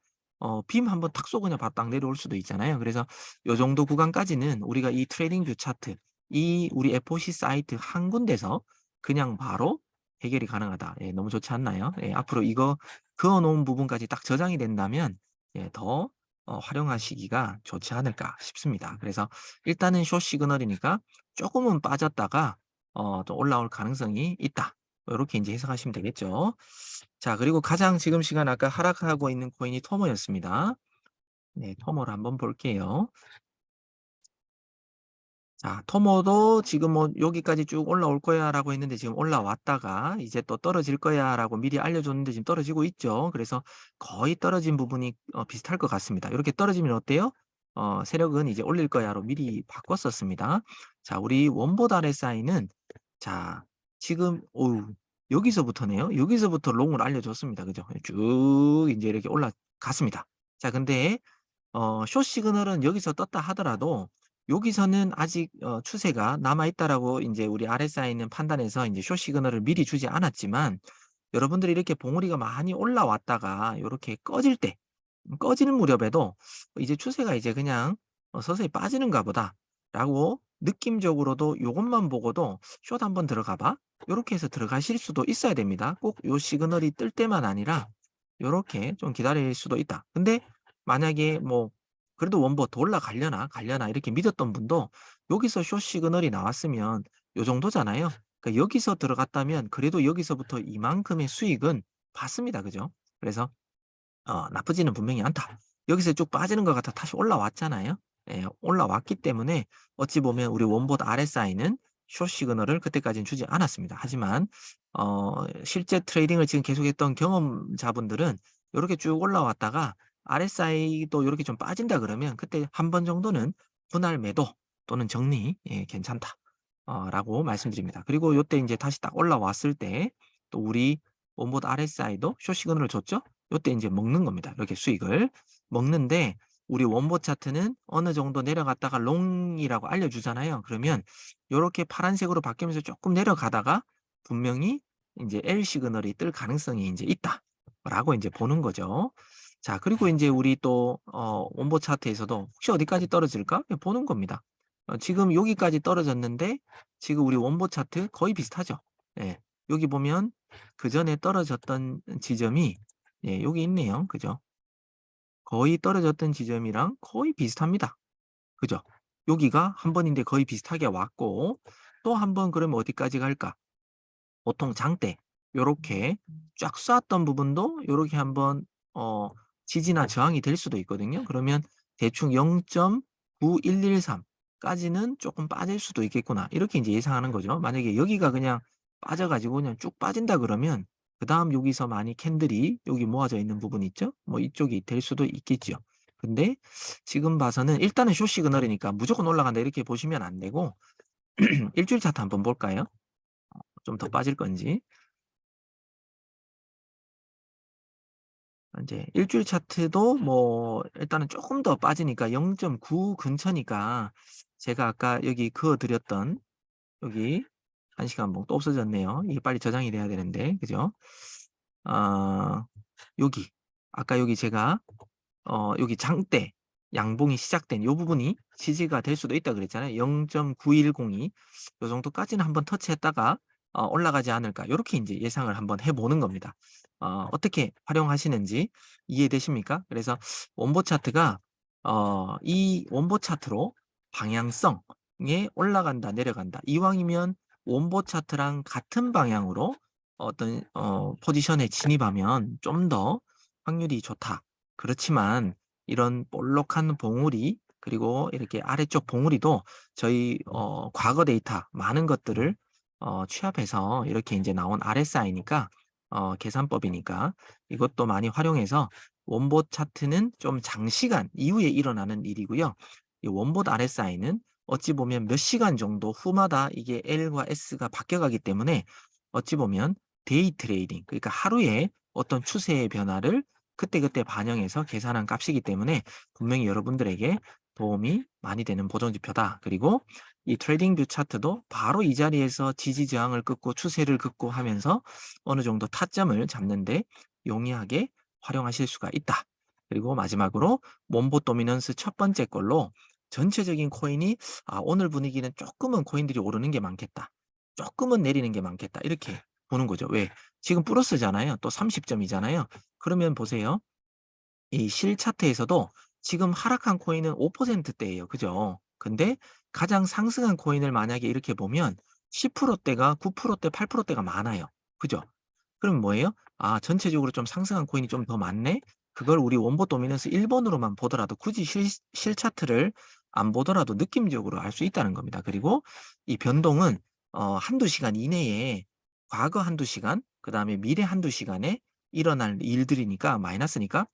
빔 한번 탁 쏘고 그냥 바로 딱 내려올 수도 있잖아요. 그래서 요 정도 구간까지는 우리가 이 트레이딩 뷰 차트 이 우리 FOC 사이트 한 군데서 그냥 바로 해결이 가능하다. 예, 너무 좋지 않나요? 예, 앞으로 이거 그어 놓은 부분까지 딱 저장이 된다면 더 활용하시기가 좋지 않을까 싶습니다. 그래서 일단은 숏 시그널이니까 조금은 빠졌다가 또 올라올 가능성이 있다. 이렇게 인제 해석하시면 되겠죠. 자, 그리고 가장 지금 시간 아까 하락하고 있는 코인이 토모였습니다. 네, 토모를 한번 볼게요. 자, 토모도 지금 뭐 "여기까지 쭉 올라올 거야."라고 했는데 지금 올라왔다가 "이제 또 떨어질 거야."라고 미리 알려줬는데 지금 떨어지고 있죠. 그래서 거의 떨어진 부분이 비슷할 것 같습니다. 이렇게 떨어지면 어때요? "세력은 이제 올릴 거야."로 미리 바꿨었습니다. 자, 우리 원봇 RSI는 자, 지금 여기서부터네요. 여기서부터 롱을 알려줬습니다. 그죠? 쭉 이제 이렇게 올라갔습니다. 자, 근데 숏 시그널은 여기서 떴다 하더라도 여기서는 아직 추세가 남아 있다라고 인제 우리 RSI는 판단해서 인제 숏 시그널을 미리 주지 않았지만 여러분들이 이렇게 봉우리가 많이 올라왔다가 요렇게 꺼질 때 꺼지는 무렵에도 이제 추세가 이제 그냥 '서서히 빠지는가 보다.'라고 느낌적으로도 요것만 보고도 '숏 한번 들어가 봐.' 요렇게 해서 들어가실 수도 있어야 됩니다. 꼭 요 시그널이 뜰 때만 아니라 요렇게 좀 기다릴 수도 있다. 근데 만약에 뭐 그래도 원버 더 올라가려나 이렇게 믿었던 분도 여기서 숏 시그널이 나왔으면 요 정도잖아요. 그러니까 여기서 들어갔다면 그래도 여기서부터 이만큼의 수익은 봤습니다. 그죠? 그래서 나쁘지는 분명히 않다. 여기서 쭉 빠지는 것 같아 다시 올라왔잖아요. 예, 올라왔기 때문에 어찌 보면 우리 원봇 RSI는 숏 시그널을 그때까지는 주지 않았습니다. 하지만 실제 트레이딩을 지금 계속했던 경험자분들은 요렇게 쭉 올라왔다가 RSI도 요렇게 좀 빠진다 그러면 그때 한 번 정도는 분할 매도 또는 정리 괜찮다. 라고 말씀드립니다. 그리고 요때 인제 다시 딱 올라왔을 때 또 우리 원봇 RSI도 숏 시그널을 줬죠? 요때 인제 먹는 겁니다. 이렇게 수익을 먹는데 우리 원보 차트는 어느 정도 내려갔다가 롱이라고 알려주잖아요. 그러면 요렇게 파란색으로 바뀌면서 조금 내려가다가 분명히 인제 L 시그널이 뜰 가능성이 인제 있다라고 인제 보는 거죠. 자, 그리고 인제 우리 또 원보 차트에서도 혹시 어디까지 떨어질까? 보는 겁니다. 지금 여기까지 떨어졌는데 지금 우리 원보 차트 거의 비슷하죠. 예. 여기 보면 그전에 떨어졌던 지점이 여기 있네요. 그죠? 거의 떨어졌던 지점이랑 거의 비슷합니다. 그죠? 여기가 한 번인데 거의 비슷하게 왔고 또 한 번 그러면 어디까지 갈까? 보통 장대 요렇게 쫙 쐈던 부분도 요렇게 한번 어 지지나 저항이 될 수도 있거든요. 그러면 대충 0.9113 까지는 쪼끔 빠질 수도 있겠구나. 이렇게 인제 예상하는 거죠. 만약에 여기가 그냥 빠져 가지고 그냥 쭉 빠진다 그러면 그다음 여기서 많이 캔들이 여기 모아져 있는 부분 있죠? 뭐 이쪽이 될 수도 있겠지요. 근데 지금 봐서는 일단은 숏 시그널이니까 '무조건 올라간다.' 이렇게 보시면 안 되고 일주일 차트 한번 볼까요? 좀 더 빠질 건지. 인제 일주일 차트도 뭐 일단은 쪼끔 더 빠지니까 0.9 근처니까 제가 아까 여기 그어 드렸던 여기 1 시간 봉 또 없어졌네요. 이게 빨리 저장이 돼야 되는데. 그죠? 아, 여기 아까 여기 제가 여기 장대 양봉이 시작된 요 부분이 지지가 될 수도 있다 그랬잖아요. 0.9102 요 정도까지는 한번 터치했다가 올라가지 않을까 요렇게 인제 예상을 한번 해 보는 겁니다. 어떻게 활용하시는지 이해되십니까? 그래서 원보 차트가 이 원보 차트로 방향성에 올라간다 내려간다 이왕이면 원보 차트랑 같은 방향으로 어떤 포지션에 진입하면 좀 더 확률이 좋다. 그렇지만 이런 볼록한 봉우리 그리고 이렇게 아래쪽 봉우리도 저희 과거 데이터 많은 것들을 취합해서 이렇게 인제 나온 RSI니까 계산법이니까 이것도 많이 활용해서 원봇 차트는 좀 장시간 이후에 일어나는 일이고요. 이 원봇 RSI는 어찌 보면 몇 시간 정도 후마다 이게 L과 S가 바뀌어가기 때문에 어찌 보면 데이 트레이딩 그러니까 하루에 어떤 추세의 변화를 그때그때 반영해서 계산한 값이기 때문에 분명히 여러분들에게 도움이 많이 되는 보정 지표다. 그리고 이 트레이딩 뷰 차트도 바로 이 자리에서 지지 저항을 긋고 추세를 긋고 하면서 어느 정도 타점을 잡는 데 용이하게 활용하실 수가 있다. 그리고 마지막으로 원보 도미넌스 첫 번째 걸로 전체적인 코인이 오늘 분위기는 조금은 코인들이 오르는 게 많겠다. 조금은 내리는 게 많겠다. 이렇게 보는 거죠. 왜? 지금 플러스잖아요. 또 30점이잖아요. 그러면 보세요. 이 실 차트에서도 지금 하락한 코인은 5%대예요. 그죠? 근데 가장 상승한 코인을 만약에 이렇게 보면 10%대가 9%대, 8%대가 많아요. 그죠? 그럼 뭐예요? 전체적으로 좀 상승한 코인이 좀 더 많네? 그걸 우리 원보 도미넌스 1번으로만 보더라도 굳이 실 차트를 안 보더라도 느낌적으로 알 수 있다는 겁니다. 그리고 이 변동은 한두 시간 이내에 과거 한두 시간, 그다음에 미래 한두 시간에 일어날 일들이니까 마이너스니까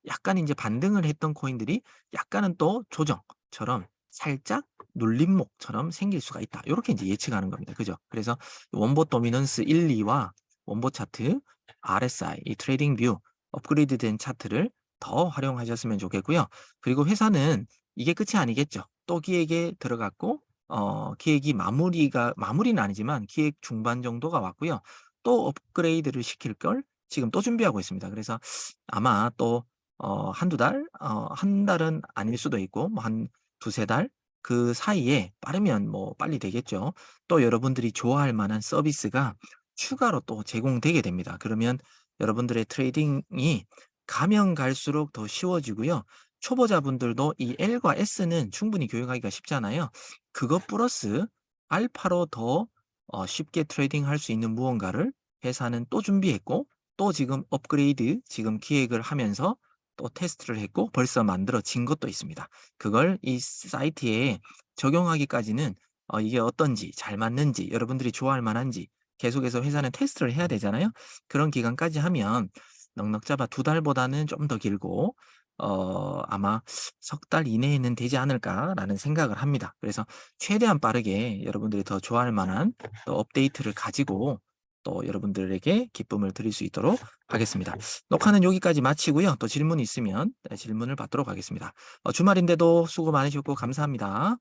약간 이제 반등을 했던 코인들이 약간은 또 조정처럼 살짝 눌림목처럼 생길 수가 있다. 이렇게 이제 예측하는 겁니다. 그죠? 그래서 원보 도미넌스 1, 2와 원보 차트, RSI, 이 트레이딩 뷰 업그레이드된 차트를 더 활용하셨으면 좋겠고요. 그리고 회사는 이게 끝이 아니겠죠. 또 기획에 들어갔고 기획이 마무리는 아니지만 기획 중반 정도가 왔고요. 또 업그레이드를 시킬 걸 지금 또 준비하고 있습니다. 그래서 아마 또 한두 달, 한 달은 아닐 수도 있고 뭐 한 두세 달 그 사이에 빠르면 뭐 빨리 되겠죠. 또 여러분들이 좋아할 만한 서비스가 추가로 또 제공되게 됩니다. 그러면 여러분들의 트레이딩이 가면 갈수록 더 쉬워지고요. 초보자분들도 이 L과 S는 충분히 교육하기가 쉽잖아요. 그것 플러스 알파로 더 쉽게 트레이딩할 수 있는 무언가를 회사는 또 준비했고 또 지금 업그레이드 지금 기획을 하면서 또 테스트를 했고 벌써 만들어진 것도 있습니다. 그걸 이 사이트에 적용하기까지는 이게 어떤지 잘 맞는지 여러분들이 좋아할 만한지 계속해서 회사는 테스트를 해야 되잖아요. 그런 기간까지 하면 넉넉 잡아 두 달보다는 좀 더 길고 아마 '석 달 이내에는 되지 않을까.'라는 생각을 합니다. 그래서 최대한 빠르게 여러분들이 더 좋아할 만한 또 업데이트를 가지고 또 여러분들에게 기쁨을 드릴 수 있도록 하겠습니다. 녹화는 여기까지 마치고요. 또 질문이 있으면 질문을 받도록 하겠습니다. 주말인데도 수고 많으셨고 감사합니다.